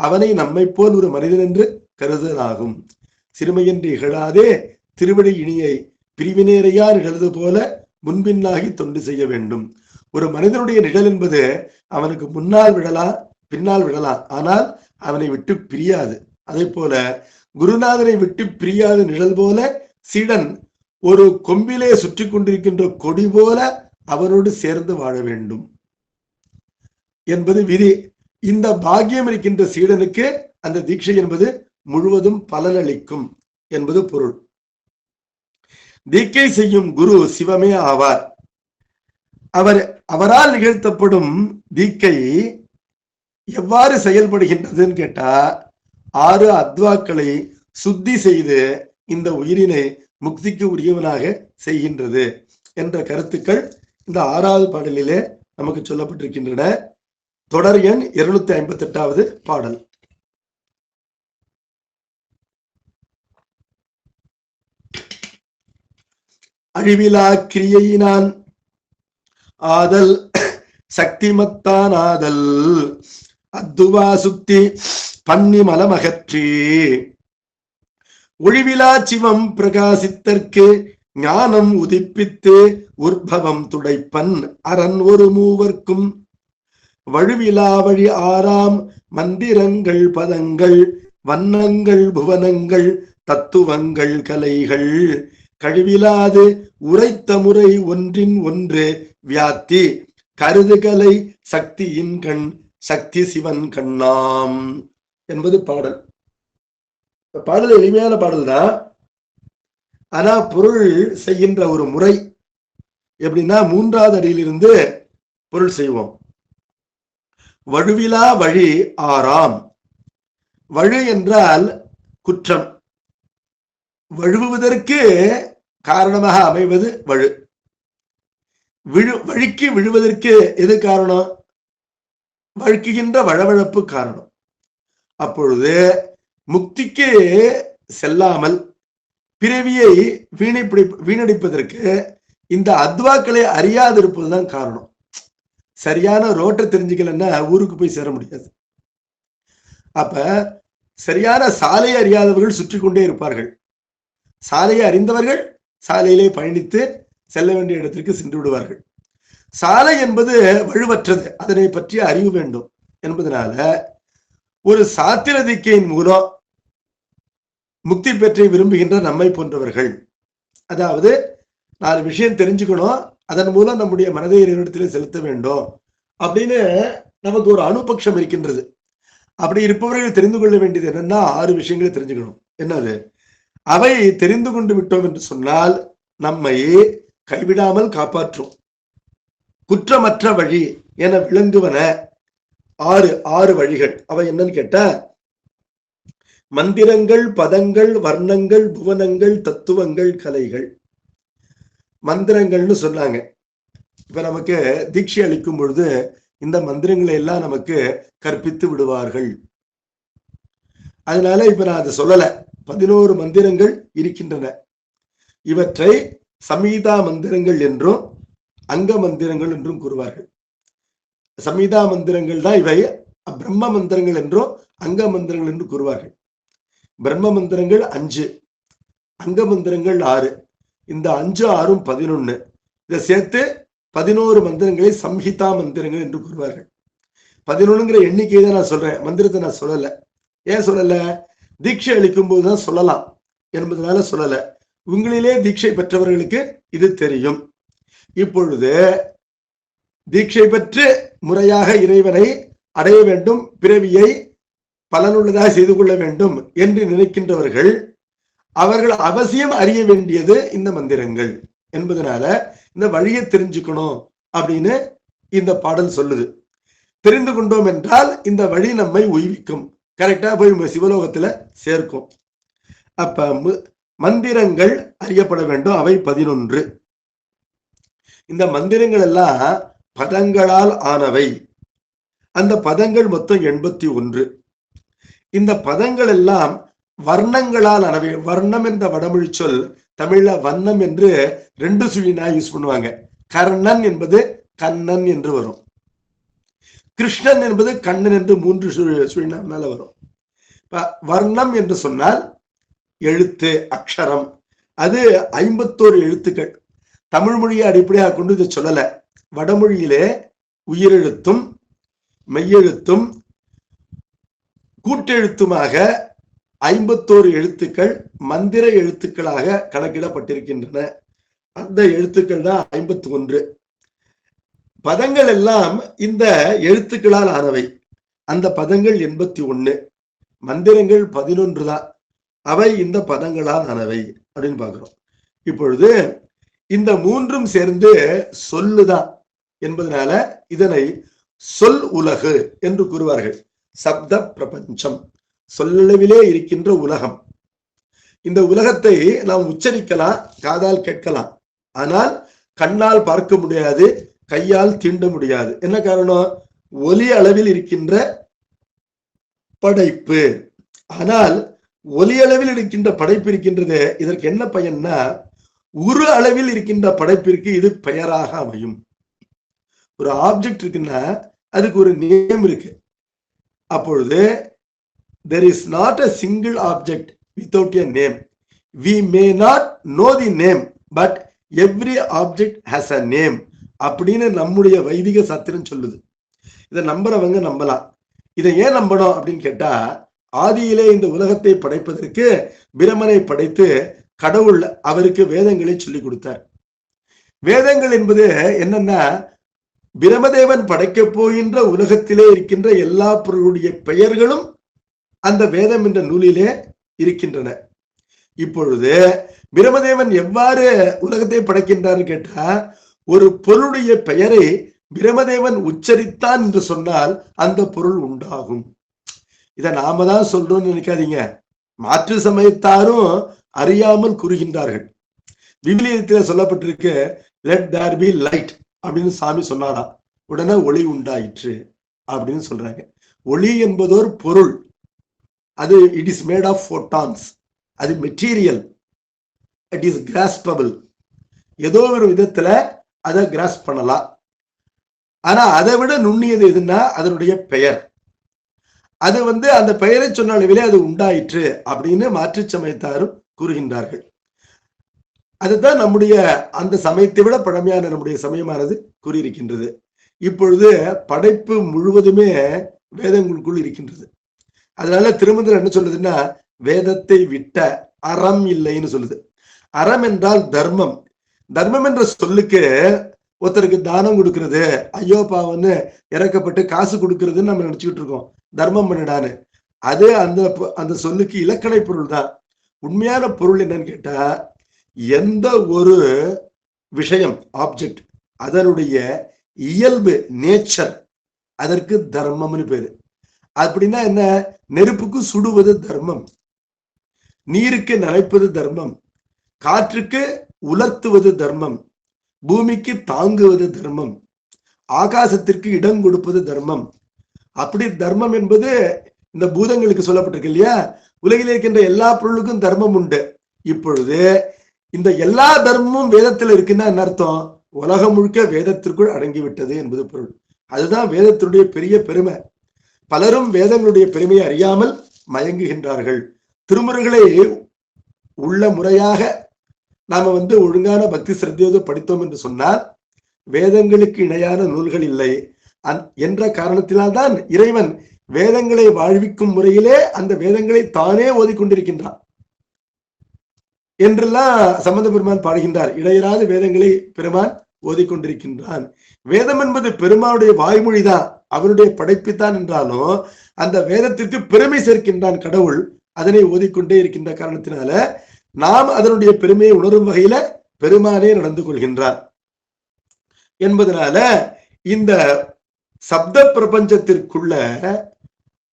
S1: அவனை நம்மை போல் ஒரு மனிதன் என்று கருதலாகும். சிறுமையென்று இகழாதே திருவடி இனியை பிரிவினேறையார் நிகழ்வது போல முன்பின்னாகி தொண்டு செய்ய வேண்டும். ஒரு மனிதனுடைய நிழல் என்பது அவனுக்கு முன்னால் விழலாம், பின்னால் விழலாம், ஆனால் அவனை விட்டு பிரியாது. அதே போல குருநாதனை விட்டு பிரியாத நிழல் போல சீடன் ஒரு கொம்பிலே சுற்றி கொண்டிருக்கின்ற கொடி போல அவனோடு சேர்ந்து வாழ வேண்டும் என்பது விதி. இந்த பாக்கியம் இருக்கின்ற சீடனுக்கு அந்த தீட்சை என்பது முழுவதும் பலனளிக்கும் என்பது பொருள். தீட்சை செய்யும் குரு சிவமே ஆவார். அவரால் நிகழ்த்தப்படும் தீட்சை எவ்வாறு செயல்படுகின்றதுன்னு கேட்டா, 6 அத்வாக்களை சுத்தி செய்து இந்த உயிரினை முக்திக்கு உரியவனாக செய்கின்றது என்ற கருத்துக்கள் இந்த 6வது பாடலிலே நமக்கு சொல்லப்பட்டிருக்கின்றன. தொடர் எண் 258வது பாடல். அழிவிலா கிரியையினான் ஆதல் சக்திமத்தான் ஆதல் அத்துவா சுத்தி பன்னி மலமகற்றி ஒழிவிலா சிவம் பிரகாசித்தற்கு ஞானம் உதிப்பித்து உற்பவம் துடைப்பன் அரண் ஒரு மூவர்க்கும் வழுவிலா வழி 6ஆம் மந்திரங்கள் பதங்கள் வண்ணங்கள் புவனங்கள் தத்துவங்கள் கலைகள் கழிவிலாது உரைத்த முறை ஒன்றின் ஒன்று வியாத்தி கருதுகலை சக்தியின் கண் சக்தி சிவன் கண்ணாம் என்பது பாடல். பாடல் எளிமையான பாடல் தான். ஆனா பொருள் செய்கின்ற ஒரு முறை எப்படின்னா, 3வது அடியிலிருந்து பொருள் செய்வோம். வழுவிலா வழி 6ஆம். வழு என்றால் குற்றம். வழுவுவதற்கு காரணமாக அமைவது வழு. வழுக்கி விழுவதற்கு எது காரணம்? வழுக்குகின்ற வழவழப்பு காரணம். அப்பொழுது முக்திக்கு செல்லாமல் பிறவியை வீணடிப்பதற்கு இந்த அத்வாக்களை அறியாதிருப்பதுதான் காரணம். சரியான ரோட்டை தெரிஞ்சுக்கலன்னா ஊருக்கு போய் சேர முடியாது. அப்ப சரியான சாலையை அறியாதவர்கள் சுற்றி கொண்டே இருப்பார்கள். சாலையை அறிந்தவர்கள் சாலையிலே பயணித்து செல்ல வேண்டிய இடத்திற்கு சென்று விடுவார்கள். சாலை என்பது வலுவற்றது, அதனை பற்றிய அறிவு வேண்டும் என்பதனால ஒரு சாத்திர தீக்கையின் மூலம் முக்தி பெற்றை விரும்புகின்ற நம்மை போன்றவர்கள், அதாவது 4 விஷயம் தெரிஞ்சுக்கணும், அதன் மூலம் நம்முடைய மனதை இடத்திலே செலுத்த வேண்டும் அப்படின்னு நமக்கு ஒரு அணுபக்ஷம் இருக்கின்றது. அப்படி இருப்பவர்கள் தெரிந்து கொள்ள வேண்டியது என்னன்னா 6 விஷயங்களை தெரிஞ்சுக்கணும். என்னது? அவை தெரிந்து கொண்டு விட்டோம் என்று சொன்னால் நம்மை கைவிடாமல் காப்பாற்றும். குற்றமற்ற வழி என விளங்குவன 6 வழிகள். அவை என்னன்னு கேட்டா, மந்திரங்கள், பதங்கள், வர்ணங்கள், புவனங்கள், தத்துவங்கள், கலைகள். மந்திரங்கள்னு சொன்னாங்க. இப்ப நமக்கு தீட்சை அளிக்கும் பொழுது இந்த மந்திரங்களை எல்லாம் நமக்கு கற்பித்து விடுவார்கள். அதனால இப்ப நான் அதை சொல்லல. 11 மந்திரங்கள் இருக்கின்றன. இவற்றை சமீதா மந்திரங்கள் என்றும் அங்க மந்திரங்கள் என்றும் கூறுவார்கள். சமீதா மந்திரங்கள் தான் இவை. பிரம்ம மந்திரங்கள் என்றும் அங்க மந்திரங்கள் என்று கூறுவார்கள். பிரம்ம மந்திரங்கள் 5, அங்க மந்திரங்கள் 6. இந்த 5, 6, 11. இதை சேர்த்து 11 மந்திரங்களை சம்ஹிதா மந்திரங்கள் என்று கூறுவார்கள். 11ங்கிற எண்ணிக்கையை தான் நான் சொல்றேன், மந்திரத்தை நான் சொல்லல. ஏன் சொல்லல? தீட்சை அளிக்கும் போதுதான் சொல்லலாம் என்பதனால சொல்லல. உங்களிலே தீட்சை பெற்றவர்களுக்கு இது தெரியும். இப்பொழுது தீட்சை பெற்று முறையாக இறைவனை அடைய வேண்டும், பிறவியை பலனுள்ளதாக செய்து கொள்ள வேண்டும் என்று நினைக்கின்றவர்கள் அவர்கள் அவசியம் அறிய வேண்டியது இந்த மந்திரங்கள் என்பதனால இந்த வழியை தெரிஞ்சுக்கணும் அப்படின்னு இந்த பாடல் சொல்லுது. தெரிந்து கொண்டோம் என்றால் இந்த வழி நம்மை உய்விக்கும், கரெக்டா போய் சிவலோகத்துல சேர்க்கும். அப்ப மந்திரங்கள் அறியப்பட வேண்டும். அவை 11. இந்த மந்திரங்கள் எல்லாம் பதங்களால் ஆனவை. அந்த பதங்கள் மொத்தம் 81. இந்த பதங்கள் எல்லாம் வர்ணங்களால் ஆனவை. வர்ணம் என்ற வடமொழி சொல் தமிழ்ல வண்ணம் என்று 2 சுழினா யூஸ் பண்ணுவாங்க. கர்ணன் என்பது கண்ணன் என்று வரும். கிருஷ்ணன் என்பது கண்ணன் என்று 3 சுழினா மேல வரும். வர்ணம் என்று சொன்னால் எழுத்து, அக்ஷரம். அது 51 எழுத்துக்கள். தமிழ் மொழியை அடிப்படையாக கொண்டு இதை சொல்லல. வடமொழியிலே உயிரெழுத்தும் மெய்யெழுத்தும் கூட்டெழுத்துமாக 51 எழுத்துக்கள் மந்திர எழுத்துக்களாக கணக்கிடப்பட்டிருக்கின்றன. அந்த எழுத்துக்கள் தான் 51. பதங்கள் எல்லாம் இந்த எழுத்துக்களால் ஆனவை. அந்த பதங்கள் 81. மந்திரங்கள் 11 தான். அவை இந்த பதங்களால் ஆனவை அப்படின்னு பார்க்கிறோம். இப்பொழுது இந்த 3ம் சேர்ந்து சொல்லுதான் என்பதனால இதனை சொல் உலகு என்று கூறுவார்கள். சப்த பிரபஞ்சம், சொல்லளவிலே இருக்கின்ற உலகம். இந்த உலகத்தை நாம் உச்சரிக்கலாம், காதால் கேட்கலாம், ஆனால் கண்ணால் பார்க்க முடியாது, கையால் தீண்ட முடியாது. என்ன காரணம்? ஒலி அளவில் இருக்கின்ற படைப்பு. ஆனால் ஒலி அளவில் இருக்கின்ற படைப்பு இருக்கின்றது. இதற்கு என்ன பயன்னா, உரு அளவில் இருக்கின்ற படைப்பிற்கு இது பெயராக அமையும். ஒரு ஆப்ஜெக்ட் இருக்குன்னா அதுக்கு ஒரு நேம் இருக்கு. அப்பொழுது there is not a single object without a name. We may not know the name, but every object has a name அப்படின்னு நம்முடைய வைதிக சாத்திரம் சொல்லுது. இதை நம்புறவங்க நம்பலாம். இதை ஏன் நம்பணும் அப்படின்னு கேட்டா, ஆதியிலே இந்த உலகத்தை படைப்பதற்கு பிரமனை படைத்து கடவுள் அவருக்கு வேதங்களை சொல்லி கொடுத்தார். வேதங்கள் என்பது என்னன்னா, பிரமதேவன் படைக்க போகின்ற உலகத்திலே இருக்கின்ற எல்லா பொருளுடைய பெயர்களும் அந்த வேதம் என்ற நூலிலே இருக்கின்றன. இப்பொழுது பிரமதேவன் எவ்வாறு உலகத்தை படைக்கின்றார் கேட்டா, ஒரு பொருளுடைய பெயரை பிரமதேவன் உச்சரித்தான் என்று சொன்னால் அந்த பொருள் உண்டாகும். இதை நாம தான் சொல்றோம்னு நினைக்காதீங்க. மாற்று சமயத்தாரும் அறியாமல் கூறுகின்றார்கள். விவிலியத்தில் சொல்லப்பட்டிருக்கு, லெட் தேர் பி லைட் அப்படின்னு சாமி சொன்னாராம். உடனே ஒளி உண்டாயிற்று அப்படின்னு சொல்றாங்க. ஒளி என்பதோர் பொருள். அது it is made of photons. அது மெட்டீரியல். It is graspable. ஏதோ ஒரு விதத்துல அதை கிராஸ் பண்ணலாம். ஆனா அதை விட நுண்ணியது எதுன்னா அதனுடைய பெயர். அது அந்த பெயரை சொன்ன அளவிலே அது உண்டாயிற்று அப்படின்னு மாற்று சமயத்தாரும் கூறுகின்றார்கள். அதுதான் நம்முடைய அந்த சமயத்தை விட பழமையான நம்முடைய சமயமானது கூறியிருக்கின்றது. இப்பொழுது படைப்பு முழுவதுமே வேதங்களுக்குள் இருக்கின்றது. அதனால திருமந்திரம் என்ன சொல்லுதுன்னா, வேதத்தை விட்ட அறம் இல்லைன்னு சொல்லுது. அறம் என்றால் தர்மம். தர்மம் என்ற சொல்லுக்கு ஒருத்தருக்கு தானம் கொடுக்கறது, ஐயோ பாவன்னு இறக்கப்பட்டு காசு கொடுக்கறதுன்னு நம்ம நினைச்சுக்கிட்டு இருக்கோம். தர்மம் பண்ணிடான்னு. அது அந்த சொல்லுக்கு இலக்கணை பொருள் தான். உண்மையான பொருள் என்னன்னு கேட்டா, எந்த ஒரு விஷயம் ஆப்ஜெக்ட் அதனுடைய இயல்பு நேச்சர், அதற்கு தர்மம்னு பேரு. அப்படின்னா என்ன? நெருப்புக்கு சுடுவது தர்மம், நீருக்கு நனைப்பது தர்மம், காற்றுக்கு உலர்த்துவது தர்மம், பூமிக்கு தாங்குவது தர்மம், ஆகாசத்திற்கு இடம் கொடுப்பது தர்மம். அப்படி தர்மம் என்பது இந்த பூதங்களுக்கு சொல்லப்பட்டிருக்கு இல்லையா? உலகில் இருக்கின்ற எல்லா பொருளுக்கும் தர்மம் உண்டு. இப்பொழுது இந்த எல்லா தர்மமும் வேதத்துல இருக்குன்னா என்ன அர்த்தம்? உலகம் முழுக்க வேதத்திற்குள் அடங்கிவிட்டது என்பது பொருள். அதுதான் வேதத்தினுடைய பெரிய பெருமை. பலரும் வேதங்களுடைய பெருமையை அறியாமல் மயங்குகின்றார்கள். திருமுறைகளை உள்ள முறையாக நாம ஒழுங்கான பக்தி சிரத்தையோடு படித்தோம் என்று சொன்னால் வேதங்களுக்கு இணையான நூல்கள் இல்லை என்ற காரணத்தினால்தான் இறைவன் வேதங்களை வாழ்விக்கும் முறையிலே அந்த வேதங்களை தானே ஓதிக்கொண்டிருக்கின்றான் என்றெல்லாம் சம்பந்த பெருமான் பாடுகின்றார். இடையராது வேதங்களை பெருமான் ஓதிக்கொண்டிருக்கின்றான். வேதம் என்பது பெருமானுடைய வாய்மொழிதான், அவருடைய படைப்புத்தான் என்றாலும் அந்த வேதத்திற்கு பெருமை சேர்க்கின்றான் கடவுள். அதனை ஓதிக்கொண்டே இருக்கின்ற காரணத்தினால நாம் அதனுடைய பெருமையை உணரும் வகையில பெருமானே நடந்து கொள்கின்றார் என்பதனால இந்த சப்த பிரபஞ்சத்திற்குள்ள,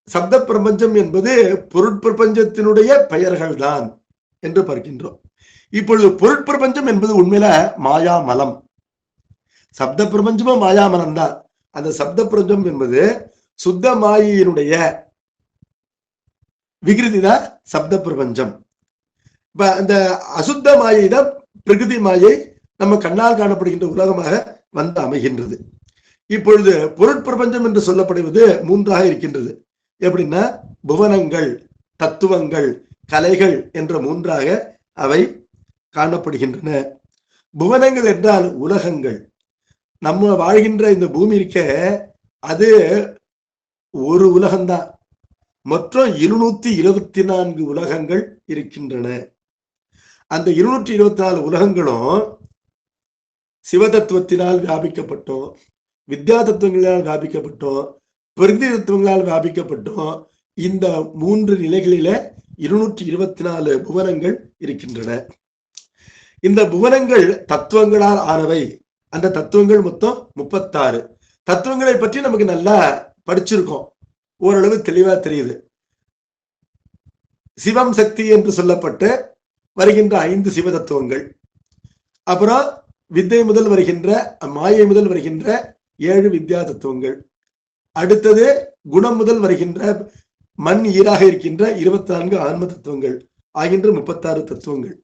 S1: சப்த பிரபஞ்சம் என்பது பொருட்பிரபஞ்சத்தினுடைய பெயர்கள் தான் என்று பார்க்கின்றோம். இப்பொழுது பொருட்பிரபஞ்சம் என்பது உண்மையில மாயாமலம். சப்த பிரபஞ்சமும் மாயாமலம் தான். அந்த சப்த பிரபஞ்சம் என்பது சுத்த மாயினுடைய விகிருதி தான் சப்த பிரபஞ்சம். அந்த அசுத்த மாயை தான் பிரகிருதி மாயை நம்ம கண்ணால் காணப்படுகின்ற உலகமாக வந்து அமைகின்றது. இப்பொழுது பொருட்பிரபஞ்சம் என்று சொல்லப்படுவது மூன்றாக இருக்கின்றது. எப்படின்னா புவனங்கள், தத்துவங்கள், கலைகள் என்ற மூன்றாக அவை காணப்படுகின்றன. புவனங்கள் என்றால் உலகங்கள். நம்ம வாழ்கின்ற இந்த பூமி இருக்க அது ஒரு உலகம்தான். மொத்தம் 224 உலகங்கள் இருக்கின்றன. அந்த 224 உலகங்களும் சிவதத்துவத்தினால் வியாபிக்கப்பட்டோம், வித்யா தத்துவங்களால் வியாபிக்கப்பட்டோம், பிரகிருதி தத்துவங்களால் வியாபிக்கப்பட்டோம். இந்த 3 நிலைகளில 224 புவனங்கள் இருக்கின்றன. இந்த புவனங்கள் தத்துவங்களால் ஆனவை. அந்த தத்துவங்கள் மொத்தம் 36. தத்துவங்களை பற்றி நமக்கு நல்லா படிச்சிருக்கோம், ஓரளவு தெளிவா தெரியுது. சிவம் சக்தி என்று சொல்லப்பட்டு வருகின்ற 5 சிவ தத்துவங்கள், அப்புறம் வித்தை முதல் வருகின்ற மாயை முதல் வருகின்ற 7 வித்யா தத்துவங்கள், அடுத்தது குணம் முதல் வருகின்ற மண் ஈராக இருக்கின்ற 24 ஆன்ம தத்துவங்கள் ஆகின்ற 36 தத்துவங்கள்.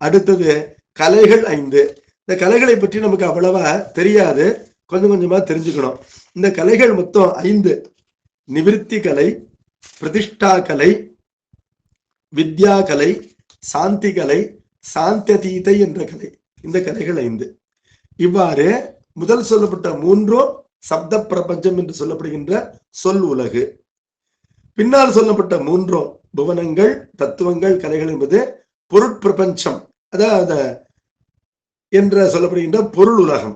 S1: அடுத்தது கலைகள் 5. இந்த கலைகளை பற்றி நமக்கு அவ்வளவா தெரியாது, கொஞ்சம் கொஞ்சமா தெரிஞ்சுக்கணும். இந்த கலைகள் மொத்தம் 5: நிவிருத்தி கலை, பிரதிஷ்டா கலை, வித்யா கலை, சாந்தி கலை, சாந்தியதீதை என்ற கலை. இந்த கலைகள் 5. இவ்வாறு முதல் சொல்லப்பட்ட 3 சப்த பிரபஞ்சம் என்று சொல்லப்படுகின்ற சொல் உலகு, பின்னால் சொல்லப்பட்ட 3 புவனங்கள், தத்துவங்கள், கலைகள் என்பது பொருட்பிரபஞ்சம், அதாவது என்ற சொல்லப்படுகின்ற பொருள் உலகம்,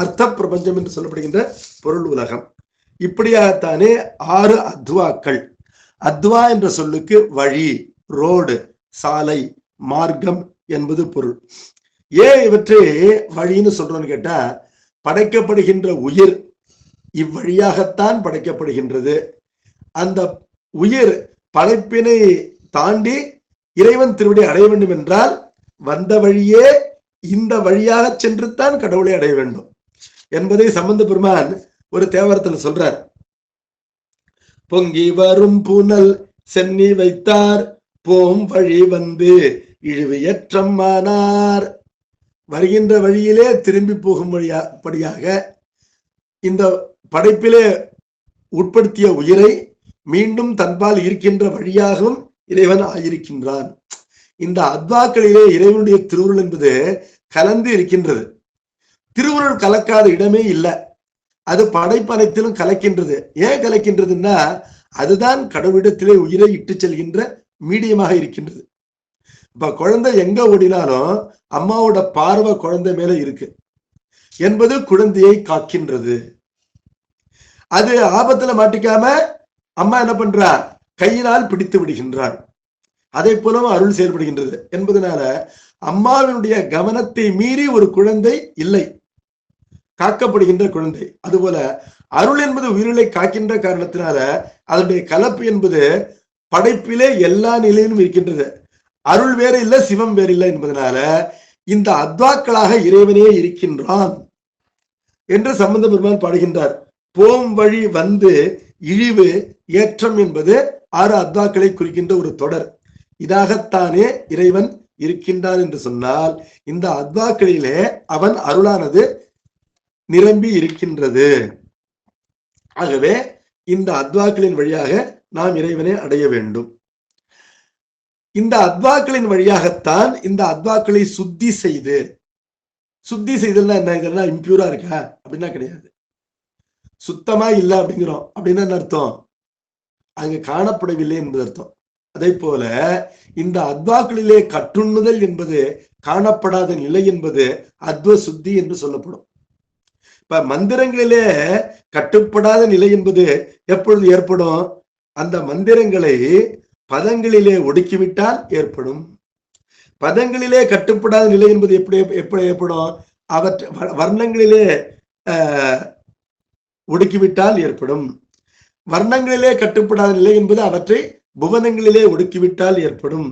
S1: அர்த்த பிரபஞ்சம் என்று சொல்லப்படுகின்ற பொருள் உலகம். இப்படியாகத்தானே 6 அத்வாக்கள். அத்வா என்ற சொல்லுக்கு வழி, ரோடு, சாலை, மார்க்கம் என்பது பொருள். ஏன் இவற்றை வழின்னு சொல்றோம்னு கேட்டா, படைக்கப்படுகின்ற உயிர் இவ்வழியாகத்தான் படைக்கப்படுகின்றது. அந்த உயிர் படைப்பினை தாண்டி இறைவன் திருவடி அடைய வேண்டும் என்றால் வந்த வழியே இந்த வழியாக சென்றுத்தான் கடவுளை அடைய வேண்டும் என்பதை சம்பந்த பெருமான் ஒரு தேவாரத்தில் சொல்றார். பொங்கி வரும் புனல் சென்னி வைத்தார், போம் வழி வந்து இழிவு ஏற்றம் ஆனார். வருகின்ற வழியிலே திரும்பி போகும் வழியாபடியாக இந்த படைப்பிலே உட்படுத்திய உயிரை மீண்டும் தன்பால் இருக்கின்ற வழியாகவும் இறைவன் ஆயிருக்கின்றான். இந்த அத்வாக்களிலே இறைவனுடைய திருவுருள் என்பது கலந்து இருக்கின்றது. திருவுருள் கலக்காத இடமே இல்லை. அது படைப்பனைத்திலும் கலக்கின்றது. ஏன் கலக்கின்றதுன்னா, அதுதான் கடவுளிடத்திலே உயிரை இட்டு செல்கின்ற மீடியமாக இருக்கின்றது. இப்ப குழந்தை எங்க ஓடினாலும் அம்மாவோட பார்வை குழந்தை மேல இருக்கு என்பது குழந்தையை காக்கின்றது. அது ஆபத்துல மாட்டிக்காம அம்மா என்ன பண்றா, கையினால் பிடித்து விடுகின்றாள். அதை போலவும் அருள் செயல்படுகின்றது என்பதனால அம்மாவினுடைய கவனத்தை மீறி ஒரு குழந்தை இல்லை, காக்கப்படுகின்ற குழந்தை. அதுபோல அருள் என்பது உயிரிலை காக்கின்ற காரணத்தினால அதனுடைய கலப்பு என்பது படைப்பிலே எல்லா நிலையிலும் இருக்கின்றது. அருள் வேறு இல்லை, சிவம் வேறு இல்லை என்பதனால இந்த அத்வாக்களாக இறைவனே இருக்கின்றான் என்று சம்பந்த பெருமான் பாடுகின்றார். போம் வழி வந்து இழிவு ஏற்றம் என்பது 6 அத்வாக்களை குறிக்கின்ற ஒரு தொடர். இதாகத்தானே இறைவன் இருக்கின்றான் என்று சொன்னால் இந்த அத்வாக்களிலே அவன் அருளானது நிரம்பி இருக்கின்றது. ஆகவே இந்த அத்வாக்களின் வழியாக நாம் இறைவனை அடைய வேண்டும். இந்த அத்வாக்களின் வழியாகத்தான் இந்த அத்வாக்களை சுத்தி செய்து, சுத்தி செய்தல்னா என்ன, இதெல்லாம் இம்பியூரா இருக்கா அப்படின்னா கிடையாது. சுத்தமா இல்லை அப்படிங்கிறோம் அப்படின்னா என்ன அர்த்தம், அங்கு காணப்படவில்லை என்பது அர்த்தம். அதே போல இந்த அத்வாக்களிலே கட்டுண்ணுதல் என்பது காணப்படாத நிலை என்பது அத்வ சுத்தி என்று சொல்லப்படும். இப்ப மந்திரங்களிலே கட்டுப்படாத நிலை என்பது எப்பொழுது ஏற்படும், அந்த மந்திரங்களை பதங்களிலே ஒடுக்கிவிட்டால் ஏற்படும். பதங்களிலே கட்டுப்படாத நிலை என்பது எப்படி ஏற்படும், அவற்றை வர்ணங்களிலே ஒடுக்கிவிட்டால் ஏற்படும். வர்ணங்களிலே கட்டுப்படாத நிலை என்பது அவற்றை புவனங்களிலே ஒடுக்கிவிட்டால் ஏற்படும்.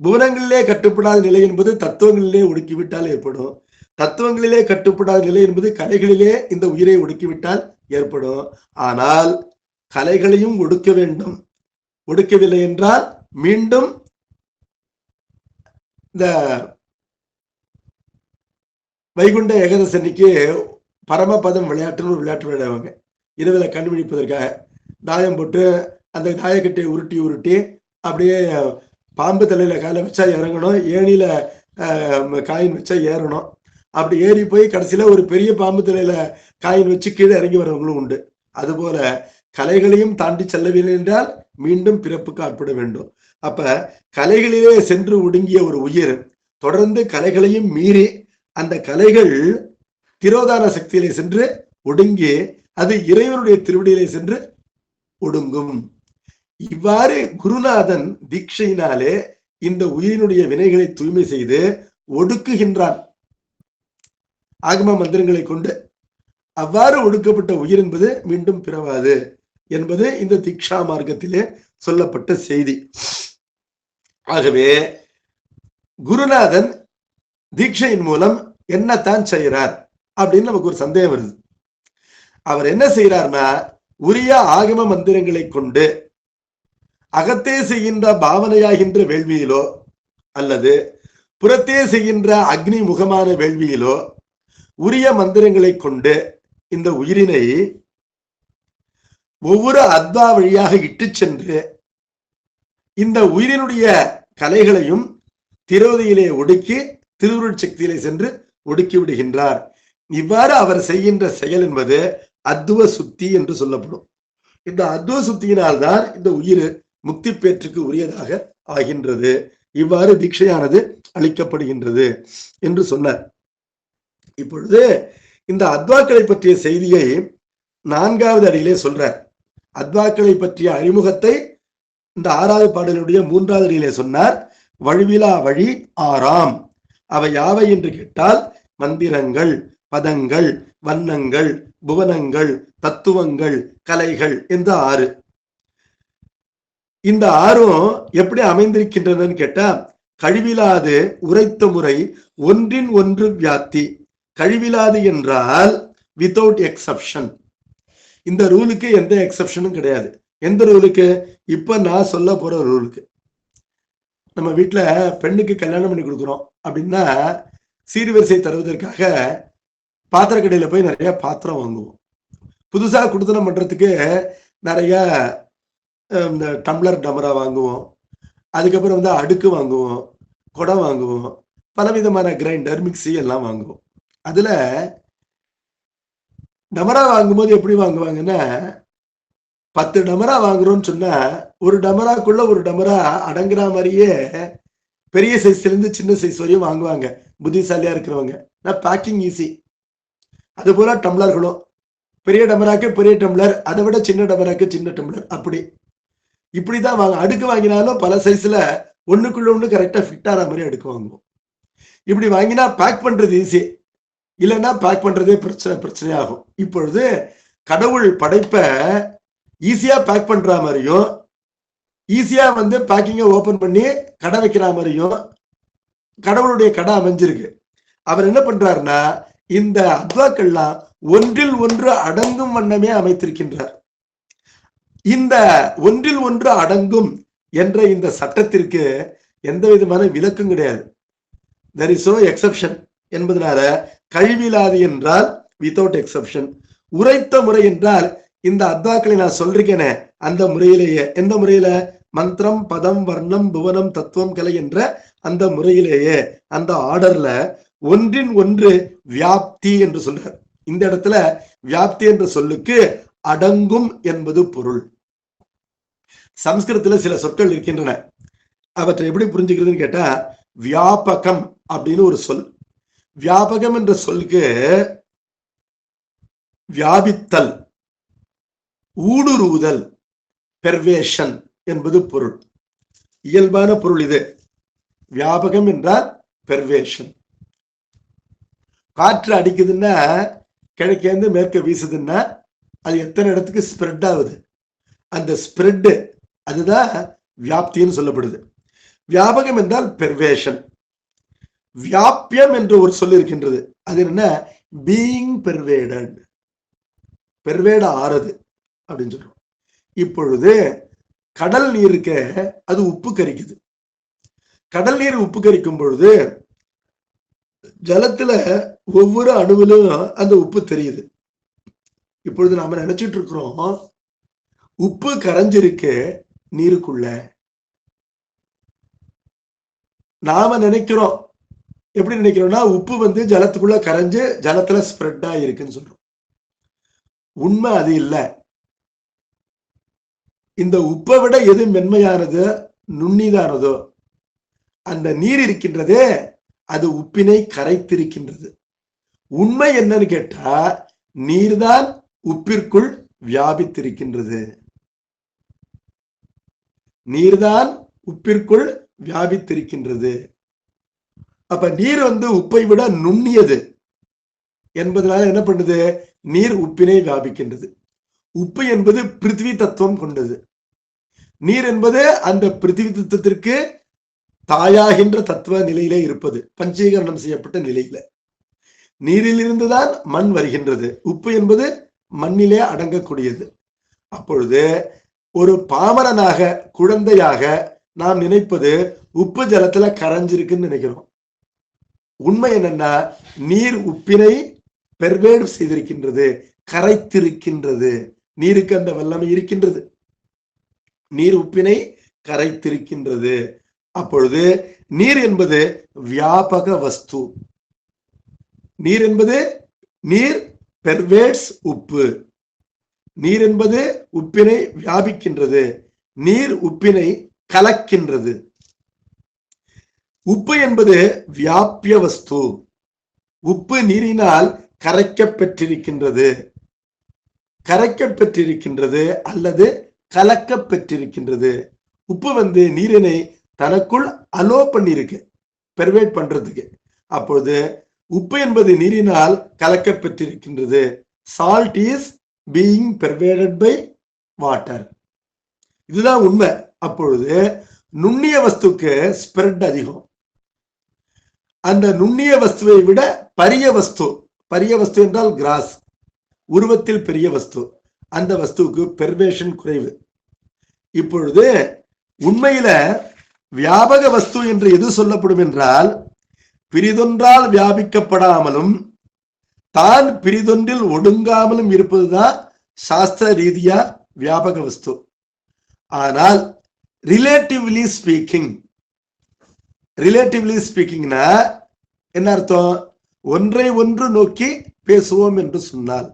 S1: புவனங்களிலே கட்டுப்படாத நிலை என்பது தத்துவங்களிலே ஒடுக்கிவிட்டால் ஏற்படும். தத்துவங்களிலே கட்டுப்படாத நிலை என்பது கலைகளிலே இந்த உயிரை ஒடுக்கிவிட்டால் ஏற்படும். ஆனால் கலைகளையும் ஒடுக்க வேண்டும். ஒடுக்கவில்லை என்றால் மீண்டும் இந்த வைகுண்ட ஏகாதசன்னைக்கு பரமபதம் விளையாட்டுன்னு ஒரு விளையாட்டு விளையாடுவாங்க. இரவில் கண்டுபிடிப்பதற்காக தாயம் போட்டு அந்த தாயக்கட்டையை உருட்டி உருட்டி அப்படியே பாம்பு தலையில காலை வச்சா இறங்கணும், ஏணியில காயின் வச்சா ஏறணும். அப்படி ஏறி போய் கடைசியில ஒரு பெரிய பாம்பு தலையில காயின் வச்சு கீழே இறங்கி வரவங்களும் உண்டு. அதுபோல கலைகளையும் தாண்டி செல்லவில்லை என்றால் மீண்டும் பிறப்புக்கு ஆட்பட வேண்டும். அப்ப கலைகளிலே சென்று ஒடுங்கிய ஒரு உயிர் தொடர்ந்து கலைகளையும் மீறி அந்த கலைகள் திரோதான சக்தியிலே சென்று ஒடுங்கி அது இறைவனுடைய திருவடியிலே சென்று ஒடுங்கும். இவ்வாறு குருநாதன் தீட்சையினாலே இந்த உயிரினுடைய வினைகளை தூய்மை செய்து ஒடுக்குகின்றான் ஆகம மந்திரங்களை கொண்டு. அவ்வாறு ஒடுக்கப்பட்ட உயிர் என்பது மீண்டும் பிறவாது என்பது இந்த தீட்சா மார்க்கத்திலே சொல்லப்பட்ட செய்தி. ஆகவே குருநாதன் தீட்சையின் மூலம் என்னத்தான் செய்கிறார் அப்படின்னு நமக்கு ஒரு சந்தேகம் வருது. அவர் என்ன செய்யறார்னா, உரிய ஆகம மந்திரங்களை கொண்டு அகத்தே செய்கின்ற பாவனையாகின்ற வேள்வியிலோ அல்லது புறத்தே செய்கின்ற அக்னி முகமான வேள்வியிலோ உரிய மந்திரங்களை கொண்டு இந்த உயிரினை ஒவ்வொரு அத்வா வழியாக இட்டு சென்று இந்த உயிரினுடைய கலைகளையும் திரோதியிலே ஒடுக்கி திருவுருள் சக்தியிலே சென்று ஒடுக்கி விடுகின்றார். இவ்வாறு அவர் செய்கின்ற செயல் என்பது அத்துவ சுத்தி என்று சொல்லப்படும். இந்த அத்துவ சுத்தியினால்தான் இந்த உயிர் முக்தி பேற்றுக்கு உரியதாக ஆகின்றது. இவ்வாறு தீட்சையானது அளிக்கப்படுகின்றது என்று சொன்னார். இப்பொழுது இந்த அத்வாக்களை பற்றிய செய்தியை 4வது அடியிலே சொல்றார். அத்வாக்களை பற்றிய அறிமுகத்தை இந்த 6வது பாடலுடைய 3வது அடியிலே சொன்னார். வழுவிலா வழி 6ஆம். அவை யாவை என்று கேட்டால் மந்திரங்கள், பதங்கள், வண்ணங்கள், புவனங்கள், தத்துவங்கள், கலைகள் என்று 6. இந்த 6ம் எப்படி அமைந்திருக்கின்றதுன்னு கேட்டா, கழிவிலாது உரைத்த முறை ஒன்றின் ஒன்று வியாப்தி. கழிவிலாது என்றால் வித்தவுட் எக்ஸப்ஷன். இந்த ரூலுக்கு எந்த எக்ஸப்ஷனும் கிடையாது. எந்த ரூலுக்கு? இப்ப நான் சொல்ல போற ரூலுக்கு. நம்ம வீட்டுல பெண்ணுக்கு கல்யாணம் பண்ணி கொடுக்குறோம் அப்படின்னா சீர்வரிசை தருவதற்காக பாத்திர கடையில போய் நிறைய பாத்திரம் வாங்குவோம். புதுசா குடுத்தனம் பண்றதுக்கு நிறைய இந்த டம்ளர் டமரா வாங்குவோம். அதுக்கப்புறம் வந்து அடுக்கு வாங்குவோம், குடம் வாங்குவோம், பலவிதமான கிரைண்டர், மிக்சி எல்லாம் வாங்குவோம். அதுல டமரா வாங்கும்போது எப்படி வாங்குவாங்கன்னா, 10 டமரா வாங்குறோம்னு சொன்னா ஒரு டமராக்குள்ள ஒரு டமரா அடங்குற மாதிரியே பெரிய சைஸ்ல இருந்து சின்ன சைஸ் வரையும் வாங்குவாங்க புத்திசாலியா இருக்கிறவங்க. Packing easy. அது போல டம்ளர்களும் பெரிய டமராக்கு பெரிய டம்ளர், அதை விட சின்ன டமராக்கு சின்ன டம்ளர், அப்படி இப்படிதான் வாங்க. அடுக்கு வாங்கினாலும் பல சைஸ்ல ஒண்ணுக்குள்ள ஒண்ணு கரெக்டா ஃபிட் ஆகிற மாதிரி அடுக்கு வாங்குவோம். இப்படி வாங்கினா பேக் பண்றது ஈஸி, இல்லைன்னா பேக் பண்றதே பிரச்சனையாகும். இப்பொழுது கடவுள் படைப்ப ஈஸியா பேக் பண்ற மாதிரியும் ஈஸியா வந்து பேக்கிங்கை ஓபன் பண்ணி கடை வைக்கிற மாதிரியும் கடவுளுடைய கடை அமைஞ்சிருக்கு. அவர் என்ன பண்றாருன்னா, இந்த அத்வாக்கள்லாம் ஒன்றில் ஒன்று அடங்கும் வண்ணமே அமைத்திருக்கின்றார். இந்த ஒன்றில் ஒன்று அடங்கும் என்ற இந்த சட்டத்திற்கு எந்த விதமான விலக்கும் கிடையாது. there is no exception என்பதனால கழிவிலாது என்றால் வித்தவுட் எக்ஸப்ஷன். உரைத்த முறை என்றால் இந்த அத்வாக்களை நான் சொல்றேனே அந்த முறையிலேயே. எந்த முறையில? மந்திரம், பதம், வர்ணம், புவனம், தத்துவம், கலை என்ற அந்த முறையிலேயே, அந்த ஆர்டர்ல ஒன்றின் ஒன்று வியாப்தி என்று சொல்றார். இந்த இடத்துல வியாப்தி என்ற சொல்லுக்கு அடங்கும் என்பது பொருள். சம்ஸ்கிருதத்துல சில சொற்கள் இருக்கின்றன. அவற்றை எப்படி புரிஞ்சுக்கிறதுன்னு கேட்டா, வியாபகம் அப்படின்னு ஒரு சொல். வியாபகம் என்ற சொல்லுக்கு வியாபித்தல், ஊடுருவுதல், பெர்வேஷன் என்பது பொருள். இயல்பான பொருள் இது. வியாபகம் என்றால் பெர்வேஷன். காற்று அடிக்குதுன்னா, கிழக்கேந்து மேற்க வீசுதுன்னா அது எத்தனை இடத்துக்கு ஸ்ப்ரெட் ஆகுது, அந்த ஸ்ப்ரெட் அதுதான் வியாப்தின்னு சொல்லப்படுது. வியாபகம் என்றால் பெர்வேஷன். வியாபியம் என்று ஒரு சொல் இருக்கின்றது. அது என்ன? பீயிங் பெர்வேடட், பெர்வேட ஆறது அப்படின்னு சொல்றோம். இப்பொழுது கடல் நீருக்கு அது உப்பு கரிக்குது. கடல் நீர் உப்பு கரிக்கும் பொழுது ஜலத்துல ஒவ்வொரு அணுவிலும் அந்த உப்பு தெரியுது. இப்பொழுது நாம நினைச்சிட்டு இருக்கிறோம் உப்பு கரைஞ்சிருக்கு நீருக்குள்ள. நாம நினைக்கிறோம், எப்படி நினைக்கிறோம்னா உப்பு ஜலத்துக்குள்ள கரைஞ்சு ஜலத்துல ஸ்ப்ரெட் ஆயிருக்குன்னு சொல்றோம். உண்மை அது இல்லை. இந்த உப்பை விட எது மென்மையானது, நுண்ணிதானதோ அந்த நீர் இருக்கின்றதே அது உப்பினை கரைத்திருக்கின்றது. உண்மை என்னன்னு கேட்டா நீர்தான் உப்பிற்குள் வியாபித்திருக்கின்றது. நீர்தான் உப்பிற்குள் வியாபித்திருக்கின்றது. அப்ப நீர் உப்பை விட நுண்ணியது என்பதனால என்ன பண்ணுது, நீர் உப்பினை வியாபிக்கின்றது. உப்பு என்பது பிருத்திவி தத்துவம் கொண்டது. நீர் என்பது அந்த பிருத்திவி தத்துவத்திற்கு தாயாகின்ற தத்துவ நிலையிலே இருப்பது, பஞ்சீகரணம் செய்யப்பட்ட நிலையில. நீரிலிருந்துதான் மண் வருகின்றது. உப்பு என்பது மண்ணிலே அடங்கக்கூடியது. அப்பொழுது ஒரு பாமரனாக, குழந்தையாக நாம் நினைப்பது உப்பு ஜலத்துல கரைஞ்சிருக்குன்னு நினைக்கிறோம். உண்மை என்னன்னா நீர் உப்பினை பெர்வேட் செய்திருக்கின்றது, கரைத்திருக்கின்றது. நீருக்கு அந்த வல்லமை இருக்கின்றது. நீர் உப்பினை கரைத்திருக்கின்றது. அப்பொழுது நீர் என்பது வியாபக வஸ்து. நீர் என்பது நீர் பெர்வேட்ஸ் உப்பு. நீர் என்பது உப்பினை வியாபிக்கின்றது. நீர் உப்பினை கலக்கின்றது. உப்பு என்பது வியாபிய வஸ்து. உப்பு நீரினால் கரைக்கப்பெற்றிருக்கின்றது. கரைக்கப்பெற்றிருக்கின்றது அல்லது கலக்கப்பெற்றிருக்கின்றது. உப்பு நீரினை தனக்குள் அலோ பண்ணிருக்கு, பெர்வேட் பண்றதுக்கு. அப்பொழுது உப்பு என்பது நீரினால் கலக்கப்பெற்றிருக்கின்றது. Salt is being pervaded by water. இதுதான் உண்மை. அப்பொழுது நுண்ணிய வஸ்துக்கு ஸ்ப்ரெட் அதிகம். அந்த நுண்ணிய வஸ்துவை விட பரிய வஸ்து, பரிய வஸ்து என்றால் கிராஸ், உருவத்தில் பெரிய வஸ்து, அந்த வஸ்துவுக்கு பெர்வேஷன் குறைவு. இப்பொழுது உண்மையில வியாபக வஸ்து என்று எது சொல்லப்படும் என்றால், பிரிதொன்றால் வியாபிக்கப்படாமலும் தான் பிரிதொன்றில் ஒடுங்காமலும் இருப்பதுதான் சாஸ்திர ரீதியா வியாபக வஸ்து. ஆனால் ரிலேட்டிவ்லி ஸ்பீக்கிங்னா என்ன அர்த்தம்? ஒன்றை ஒன்று நோக்கி பேசுவோம் என்று சொன்னால்,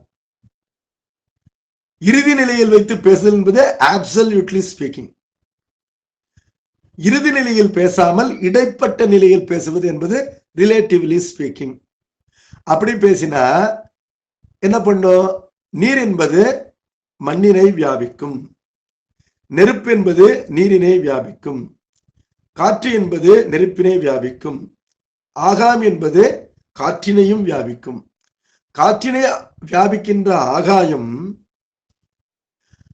S1: இறுதி நிலையில் வைத்து பேசுதல் என்பது அப்சல்யூட்லி ஸ்பீக்கிங். இறுதி நிலையில் பேசாமல் இடைப்பட்ட நிலையில் பேசுவது என்பது ரிலேட்டிவ்லி ஸ்பீக்கிங். அப்படி பேசினா என்ன பண்ணும்? நீர் என்பது மண்ணினை வியாபிக்கும், நெருப்பு என்பது நீரினை வியாபிக்கும், காற்று என்பது நெருப்பினை வியாபிக்கும், ஆகாயம் என்பது காற்றினையும் வியாபிக்கும். காற்றினை வியாபிக்கின்ற ஆகாயம்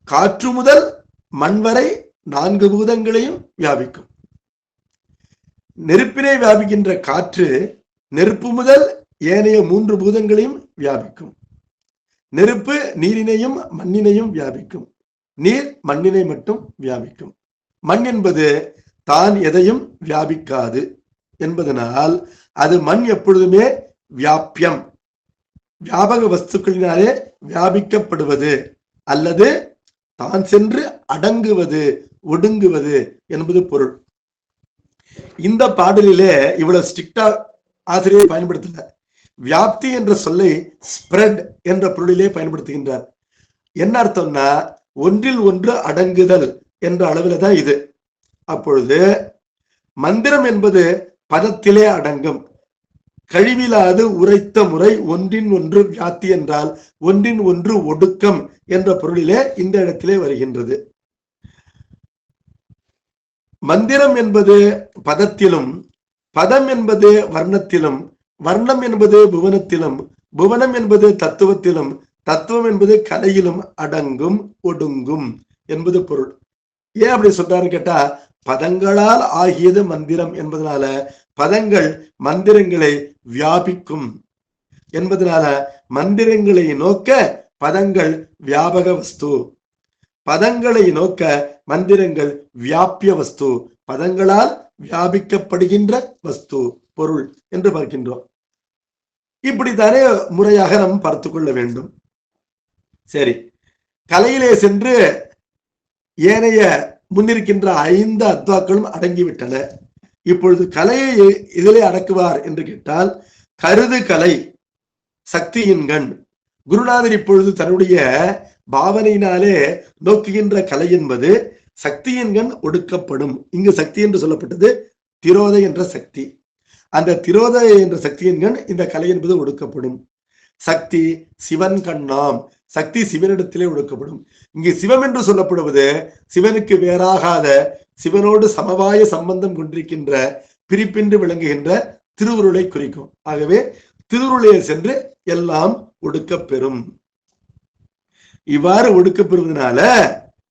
S1: காற்று முதல் மண் வரை 4 பூதங்களையும் வியாபிக்கும். நெருப்பினை வியாபிக்கின்ற காற்று நெருப்பு முதல் ஏனைய 3 பூதங்களையும் வியாபிக்கும். நெருப்பு நீரினையும் மண்ணினையும் வியாபிக்கும். நீர் மண்ணினை மட்டும் வியாபிக்கும். மண் என்பது தான் எதையும் வியாபிக்காது என்பதனால் அது மண் எப்பொழுதுமே வியாபியம், வியாபக வஸ்துக்களினாலே வியாபிக்கப்படுவது அல்லது தான் சென்று அடங்குவது, ஒடுங்குவது என்பது பொருள். இந்த பாடலிலே இவ்வளவு ஸ்ட்ரிக்டா ஆசிரியர் பயன்படுத்தல. வியாப்தி என்ற சொல்லை ஸ்ப்ரெட் என்ற பொருளிலே பயன்படுத்துகின்றார். என்ன அர்த்தம்னா ஒன்றில் ஒன்று அடங்குதல் என்ற அளவில் தான் இது. அப்பொழுது மந்திரம் என்பது பதத்திலே அடங்கும். கழிவிலாது உரைத்த முறை ஒன்றின் ஒன்று வியாப்தி என்றால் ஒன்றின் ஒன்று ஒடுக்கம் என்ற பொருளிலே இந்த இடத்திலே வருகின்றது. மந்திரம் என்பது பதத்திலும், பதம் என்பது வர்ணத்திலும், வர்ணம் என்பது புவனத்திலும், புவனம் என்பது தத்துவத்திலும், தத்துவம் என்பது கலையிலும் அடங்கும், ஒடுங்கும் என்பது பொருள். ஏன் அப்படி சொல்றாரு கேட்டா, பதங்களால் ஆகியது மந்திரம் என்பதனால பதங்கள் மந்திரங்களை வியாபிக்கும் என்பதனால மந்திரங்களை நோக்க பதங்கள் வியாபக வஸ்து, பதங்களை நோக்க மந்திரங்கள் வியாபிய வஸ்து. பதங்களால் வியாபிக்கப்படுகின்ற வஸ்து பொருள் என்று பார்க்கின்றோம். இப்படித்தானே முறையாக நாம் பார்த்து கொள்ள வேண்டும். சரி, கலையிலே சென்று ஏனைய முன்னிருக்கின்ற 5 அத்வாக்களும் அடங்கிவிட்டன. இப்பொழுது கலையை இதிலே அடக்குவார் என்று கேட்டால், கருது கலை சக்தியின் கண். குருநாதர் இப்பொழுது தன்னுடைய பாவனையினாலே நோக்குகின்ற கலை என்பது சக்தியின் கண் ஒடுக்கப்படும். இங்கு சக்தி என்று சொல்லப்பட்டது திரோதை என்ற சக்தி. அந்த திரோதை என்ற சக்தியின் கண் இந்த கலை என்பது ஒடுக்கப்படும். சக்தி சிவன் கண்ணாம், சக்தி சிவனிடத்திலே ஒடுக்கப்படும். இங்கு சிவம் என்று சொல்லப்படுவது சிவனுக்கு வேறாகாத, சிவனோடு சமவாய சம்பந்தம் கொண்டிருக்கின்ற, பிரிப்பின்றி விளங்குகின்ற திருவுருளை குறிக்கும். ஆகவே திருவுருளையை சென்று எல்லாம் ஒடுக்கப்பெறும். இவ்வாறு ஒடுக்கப்பெறுவதனால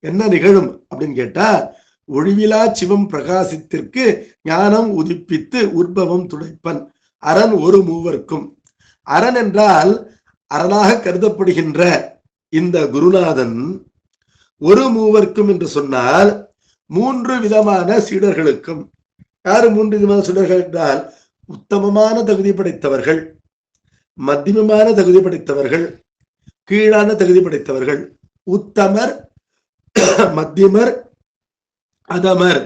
S1: என்ன நிகழும் அப்படின்னு கேட்டா, ஒழிவிலா சிவம் பிரகாசித்திற்கு ஞானம் உதிப்பித்து உற்பவம் துடைப்பன். அரண் ஒரு மூவர்க்கும். அரண் என்றால் அரணாக கருதப்படுகின்ற இந்த குருநாதன் ஒரு மூவர்க்கும் என்று சொன்னால் 3 விதமான சீடர்களுக்கும். யாரு 3 விதமான சீடர்கள் என்றால், உத்தமமான தகுதி படைத்தவர்கள், மத்தியமமான தகுதி படைத்தவர்கள், கீழான தகுதி படைத்தவர்கள். உத்தமர், மத்தியமர், அதமர்,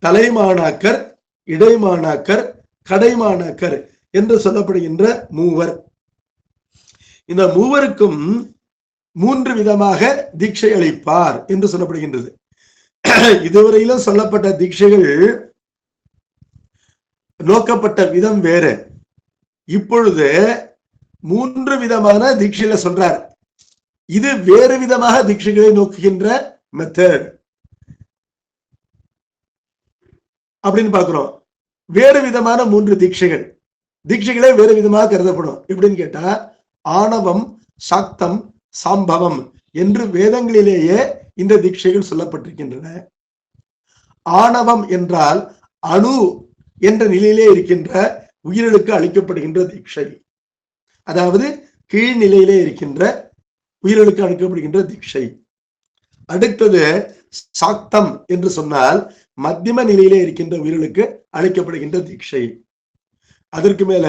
S1: தலைமாணாக்கர், இடைமாணாக்கர், கடைமாணாக்கர் என்று சொல்லப்படுகின்ற மூவர். இந்த மூவருக்கும் 3 விதமாக தீட்சை அளிப்பார் என்று சொல்லப்படுகின்றது. இதுவரையிலும் சொல்லப்பட்ட தீட்சைகள் நோக்கப்பட்ட விதம் வேறு. இப்பொழுது 3 விதமான தீட்சையில சொல்றார். இது வேறு விதமாக தீட்சைகளை நோக்குகின்ற மெத்தட் அப்படின்னு பாக்குறோம். வேறு விதமான 3 தீட்சைகளே வேறு விதமாக கருதப்படும். எப்படின்னு கேட்டா, ஆணவம், சாக்தம், சாம்பவம் என்று வேதங்களிலேயே இந்த தீட்சைகள் சொல்லப்பட்டிருக்கின்றன. ஆணவம் என்றால் அணு என்ற நிலையிலே இருக்கின்ற உயிர்களுக்கு அளிக்கப்படுகின்ற தீட்சை. அதாவது கீழ்நிலையிலே இருக்கின்ற உயிர்களுக்கு அளிக்கப்படுகின்ற தீட்சை. அடுத்தது சாக்தம் என்று சொன்னால் மத்தியம நிலையிலே இருக்கின்ற உயிர்களுக்கு அளிக்கப்படுகின்ற தீட்சை. அதற்கு மேல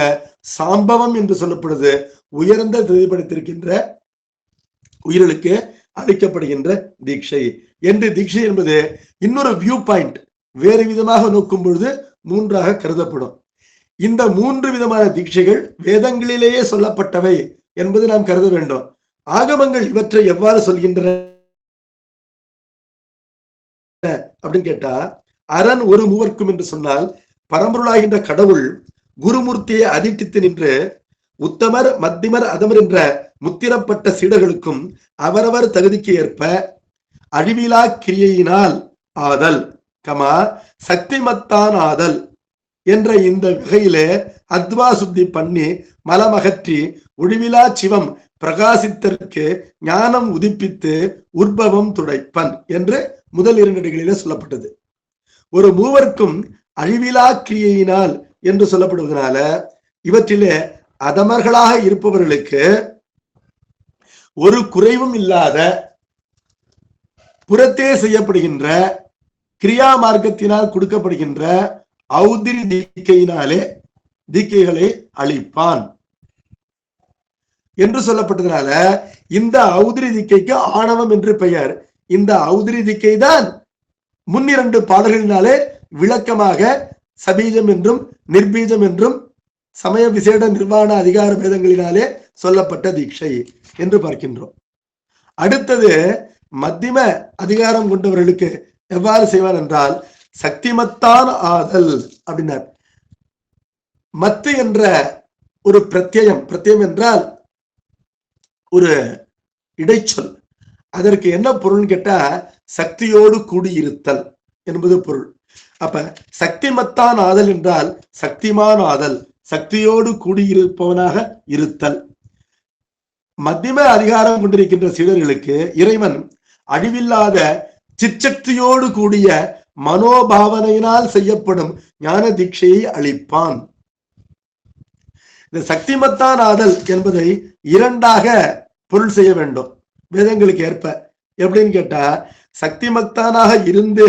S1: சாம்பவம் என்று சொல்லப்படுது உயர்ந்த தகுதிப்படுத்திருக்கின்ற உயிர்களுக்கு அளிக்கப்படுகின்ற தீட்சை என்று. தீட்சை என்பது இன்னொரு வியூ பாயிண்ட், வேறு விதமாக நோக்கும் பொழுது 3ஆக கருதப்படும். இந்த 3 விதமான தீட்சைகள் வேதங்களிலேயே சொல்லப்பட்டவை என்பது நாம் கருத வேண்டும். ஆகமங்கள் இவற்றை எவ்வாறு சொல்கின்றன அப்படின்னு கேட்டா, அரண் ஒரு மூவர்க்கும் என்று சொன்னால் பரம்பொருளாகின்ற கடவுள் குருமூர்த்தியை அதிட்டித்து நின்று உத்தமர், மத்தியமர், அதமர் என்ற முத்திரப்பட்ட சீடர்களுக்கும் அவரவர் தகுதிக்கு ஏற்ப அழிவிலா கிரியையினால் ஆதல் கமா சக்திமத்தான் ஆதல் என்ற இந்த வகையிலே அத்வா சுத்தி பண்ணி மலமகற்றி ஒழிவிலா சிவம் பிரகாசித்தற்கு ஞானம் உதிப்பித்து உற்பவம் துடைப்பன் என்று முதல் 2 அடிகளிலே சொல்லப்பட்டது. ஒரு மூவர்க்கும் அழிவிலா கிரியையினால் என்று சொல்லப்படுவதனால இவற்றிலே அதமர்களாக இருப்பவர்களுக்கு ஒரு குறைவும் இல்லாத புறத்தே செய்யப்படுகின்ற கிரியா மார்க்கத்தினால் கொடுக்கப்படுகின்ற ஔதிரி தீக்கையினாலே தீக்கைகளை அளிப்பான் என்று சொல்லப்பட்டதுனால இந்த ஔதிரி தீக்கைக்கு ஆணவம் என்று பெயர். இந்த ஔதிரி தீக்கை தான் முன்னிரண்டு பாடல்களினாலே விளக்கமாக சபீஜம் என்றும் நிர்பீஜம் என்றும் சமய விசேட நிர்வாண அதிகார பேதங்களினாலே சொல்லப்பட்ட தீட்சை என்று பார்க்கின்றோம். அடுத்தது மத்தியம அதிகாரம் கொண்டவர்களுக்கு எவ்வாறு செய்வார் என்றால் சக்திமத்தான் ஆதல் அப்படின்னார். மத்து என்ற ஒரு பிரத்யம் என்றால் ஒரு இடைச்சொல். அதற்கு என்ன பொருள் கேட்டா சக்தியோடு கூடியிருத்தல் என்பது பொருள். அப்ப சக்திமத்தான் ஆதல் என்றால் சக்திமான் ஆதல், சக்தியோடு கூடியிருப்பவனாக இருத்தல். மத்தியம அதிகாரம் கொண்டிருக்கின்ற சீடர்களுக்கு இறைவன் அழிவில்லாத சிற்சக்தியோடு கூடிய மனோபாவனையினால் செய்யப்படும் ஞான தீட்சையை அளிப்பான். இந்த சக்திமத்தான் ஆதல் என்பதை 2ஆக பொருள் செய்ய வேண்டும் வேதங்களுக்கு ஏற்ப. எப்படின்னு கேட்டா சக்திமத்தானாக இருந்து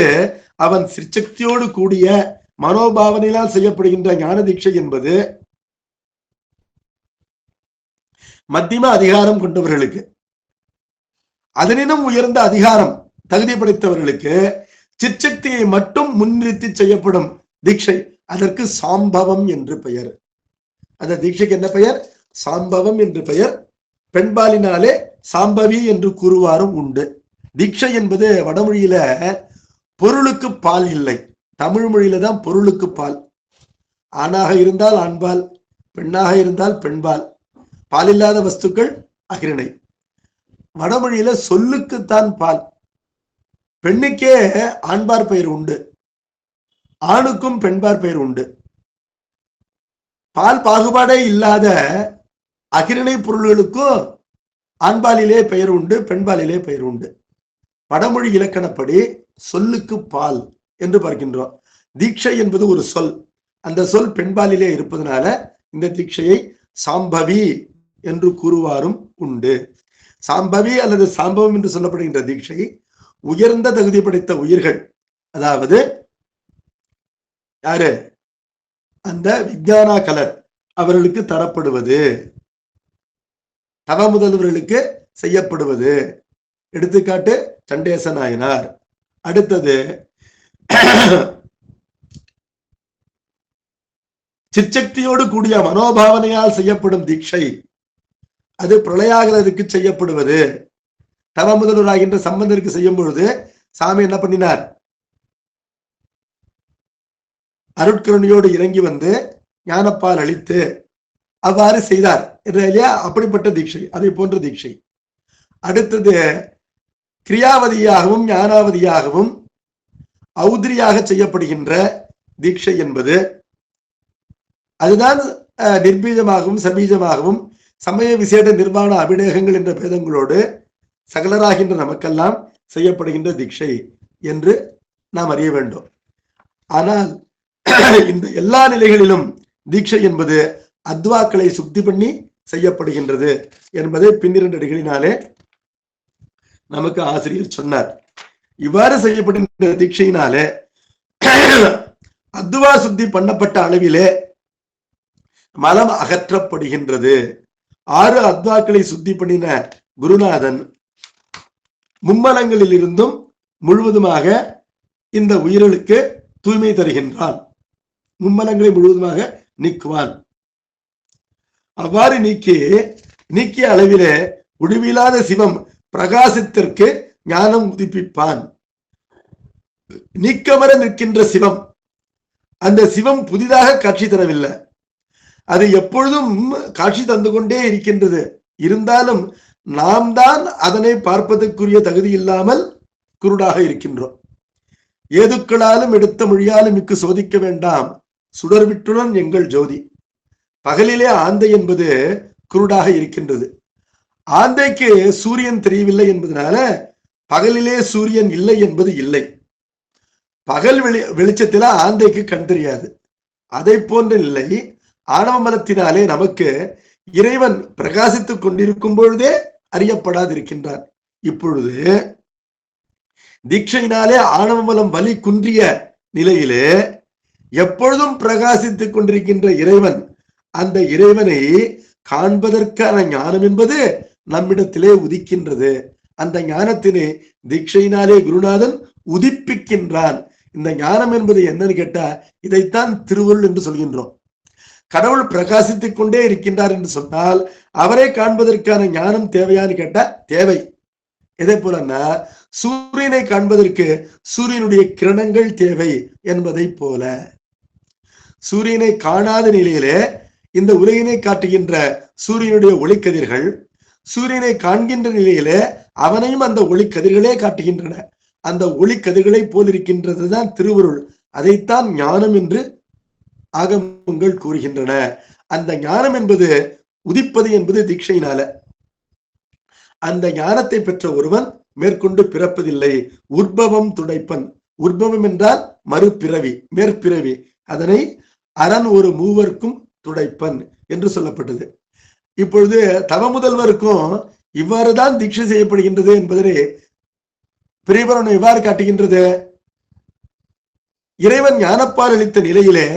S1: அவன் சிற்சக்தியோடு கூடிய மனோபாவனையால் செய்யப்படுகின்ற ஞான தீட்சை என்பது மத்தியம அதிகாரம் கொண்டவர்களுக்கு, அதனினும் உயர்ந்த அதிகாரம் தகுதி படைத்தவர்களுக்கு சிற்சக்தியை மட்டும் முன்னிறுத்தி செய்யப்படும் தீட்சை, அதற்கு சாம்பவம் என்று பெயர். அந்த தீட்சைக்கு என்ன பெயர்? சாம்பவம் என்று பெயர். பெண்பாலினாலே சாம்பவி என்று கூறுவாரும் உண்டு. தீட்சை என்பது வடமொழியில பொருளுக்கு பால் இல்லை, தமிழ் மொழியில தான் பொருளுக்கு பால். ஆணாக இருந்தால் ஆண்பால், பெண்ணாக இருந்தால் பெண்பால். பாலில்லாத வஸ்துக்கள் அகிரணை. வடமொழியில சொல்லுக்குத்தான் பால். பெண்ணுக்கே ஆண்பார் பெயர் உண்டு, ஆணுக்கும் பெண்பார் பெயர் உண்டு. பால் பாகுபாடே இல்லாத அகிரணை பொருள்களுக்கும் ஆண்பாலிலே பெயர் உண்டு, பெண்பாலிலே பெயர் உண்டு. வடமொழி இலக்கணப்படி சொல்லுக்கு பால் என்று பார்க்கின்றோம். தீட்சை என்பது ஒரு சொல், அந்த சொல் பெண்பாலிலே இருப்பதனால இந்த தீட்சையை சாம்பவி என்று கூறுவாரும் உண்டு. சாம்பவி அல்லது சாம்பவம் என்று சொல்லப்படுகின்ற தீட்சை உயர்ந்த தகுதி படைத்த உயிர்கள், அதாவது யாரு? அந்த விஞ்ஞானா கலர் அவர்களுக்கு தரப்படுவது, தவ முதல்வர்களுக்கு செய்யப்படுவது. எடுத்துக்காட்டு சண்டேச நாயனார். அடுத்தது சிற்சக்தியோடு கூடிய மனோபாவனையால் செய்யப்படும் தீட்சை, அது பிரளயாகலருக்கு செய்யப்படுவது. தவ முதல்வராகின்ற சம்பந்தருக்கு செய்யும் பொழுது சாமி என்ன பண்ணினார்? அருட்கருணையோடு இறங்கி வந்து ஞானப்பால் அளித்து அவ்வாறு செய்தார் இல்லையா? அப்படிப்பட்ட தீட்சை, அதை போன்ற தீட்சை. அடுத்தது கிரியாவதியாகவும் ஞானாவதியாகவும் ஔதிரியாக செய்யப்படுகின்ற தீட்சை என்பது, அதுதான் நிர்பீஜமாகவும் சபீஜமாகவும் சமய விசேட நிர்வாண அபிடேகங்கள் என்ற பேதங்களோடு சகலராகின்ற நமக்கெல்லாம் செய்யப்படுகின்ற தீட்சை என்று நாம் அறிய வேண்டும். ஆனால் இந்த எல்லா நிலைகளிலும் தீட்சை என்பது அத்வாக்களை சுத்தி பண்ணி செய்யப்படுகின்றது என்பதை பின்னிரண்டு அடிகளினாலே நமக்கு ஆசிரியர் சொன்னார். இவ்வாறு செய்யப்படுகின்ற தீட்சையினாலே அத்வா சுத்தி பண்ணப்பட்ட அளவிலே மலம் அகற்றப்படுகின்றது. 6 அத்வாக்களை சுத்தி பண்ணின குருநாதன் மும்மலங்களில் இருந்தும் முழுவதுமாக இந்த உயிர்களுக்கு தூய்மை தருகின்றான். மும்மலங்களை முழுவதுமாக நீக்குவான். அவ்வாறு நீக்கிய அளவிலே முடிவில்லாத சிவம் பிரகாசத்திற்கு ஞானம் உதிப்பிப்பான். நீக்கமர நிற்கின்ற சிவம், அந்த சிவம் புதிதாக காட்சி தரவில்லை, அது எப்பொழுதும் காட்சி தந்து கொண்டே இருக்கின்றது. இருந்தாலும் நாம் தான் அதனை பார்ப்பதற்குரிய தகுதி இல்லாமல் குருடாக இருக்கின்றோம். ஏதுக்களாலும் எடுத்த மொழியாலும் மிக்கு சோதிக்க வேண்டாம், சுடர்விட்டுடன் எங்கள் ஜோதி. பகலிலே ஆந்தை என்பது குருடாக இருக்கின்றது. ஆந்தைக்கு சூரியன் தெரியவில்லை என்பதனால பகலிலே சூரியன் இல்லை என்பது இல்லை. பகல் வெளிச்சத்தில ஆந்தைக்கு கண் தெரியாது. அதை போன்ற நிலை ஆணவ மலத்தினாலே நமக்கு இறைவன் பிரகாசித்துக் கொண்டிருக்கும் பொழுதே அறியப்படாதிருக்கின்றார். இப்பொழுது தீட்சையினாலே ஆணவ மலம் வலி குன்றிய நிலையிலே எப்பொழுதும் பிரகாசித்துக் கொண்டிருக்கின்ற இறைவன், அந்த இறைவனை காண்பதற்கான ஞானம் என்பது நம்மிடத்திலே உதிக்கின்றது. அந்த ஞானத்தினை தீட்சையினாலே குருநாதன் உதிப்பிக்கின்றான். இந்த ஞானம் என்பது என்னன்னு கேட்டா, இதைத்தான் திருவருள் என்று சொல்கின்றோம். கடவுள் பிரகாசித்துக் கொண்டே இருக்கின்றார் என்று சொன்னால் அவரை காண்பதற்கான ஞானம் தேவையான்னு கேட்டா தேவை. எதை போலன்னா, சூரியனை காண்பதற்கு சூரியனுடைய கிரணங்கள் தேவை என்பதை போல, சூரியனை காணாத நிலையிலே இந்த உலகினை காட்டுகின்ற சூரியனுடைய ஒளிக்கதிர்கள், சூரியனை காண்கின்ற நிலையிலே அவனையும் அந்த ஒளிக்கதிர்களே காட்டுகின்றன. அந்த ஒளிக்கதிர்களை போல் இருக்கின்றதுதான் திருவருள். அதைத்தான் ஞானம் என்று ஆகமங்கள் கூறுகின்றன. அந்த ஞானம் என்பது உதிப்பது என்பது தீட்சையினால. அந்த ஞானத்தை பெற்ற ஒருவன் மேற்கொண்டு பிறப்பதில்லை. உற்பவம் துடைப்பன். உற்பவம் என்றால் மறுபிறவி, மேற்பிறவி. அதனை அரண் ஒரு மூவர்க்கும் துடைப்பன் என்று சொல்லப்பட்டது. இப்பொழுது தவ முதல்வருக்கும் இவ்வாறுதான் தீட்சை செய்யப்படுகின்றது என்பதனை பிரிபுரணம் எவ்வாறு காட்டுகின்றது? இறைவன் ஞானப்பால் அளித்த நிலையிலே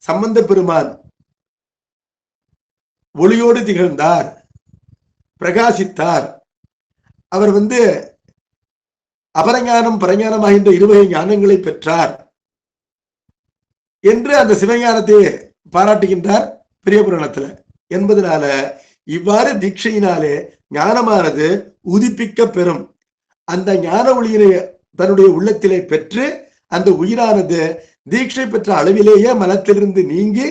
S1: சம்பந்த பெருமான் ஒளியோடு திகழ்ந்தார், பிரகாசித்தார். அவர் அபரஞானம் பரஞானமாகின்ற இருவகை ஞானங்களை பெற்றார் என்று அந்த சிவஞானத்தை பாராட்டுகின்றார் பெரிய புராணத்துல என்பதனால இவ்வாறு தீட்சையினாலே ஞானமானது உதிப்பிக்க பெறும். அந்த ஞான ஒளியினை தன்னுடைய உள்ளத்திலே பெற்று அந்த உயிரானது தீட்சை பெற்ற அளவிலேயே மனத்திலிருந்து நீங்கி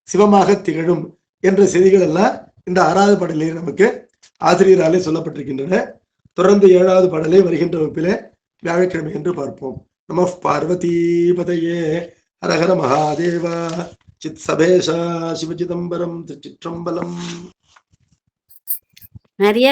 S1: சிவமாக திகழும் என்ற செய்திகள் எல்லாம் இந்த 6வது பாடலிலே நமக்கு ஆசிரியராலே சொல்லப்பட்டிருக்கின்றன. தொடர்ந்து 7வது பாடலை வருகின்ற வகுப்பிலே வியாழக்கிழமை என்று பார்ப்போம். நம பார்வதி பதையே ஹரஹர மகாதேவா. சித் சபேஷா சிவசிதம்பரம் திருச்சிற்றம்பலம்.
S2: நிறைய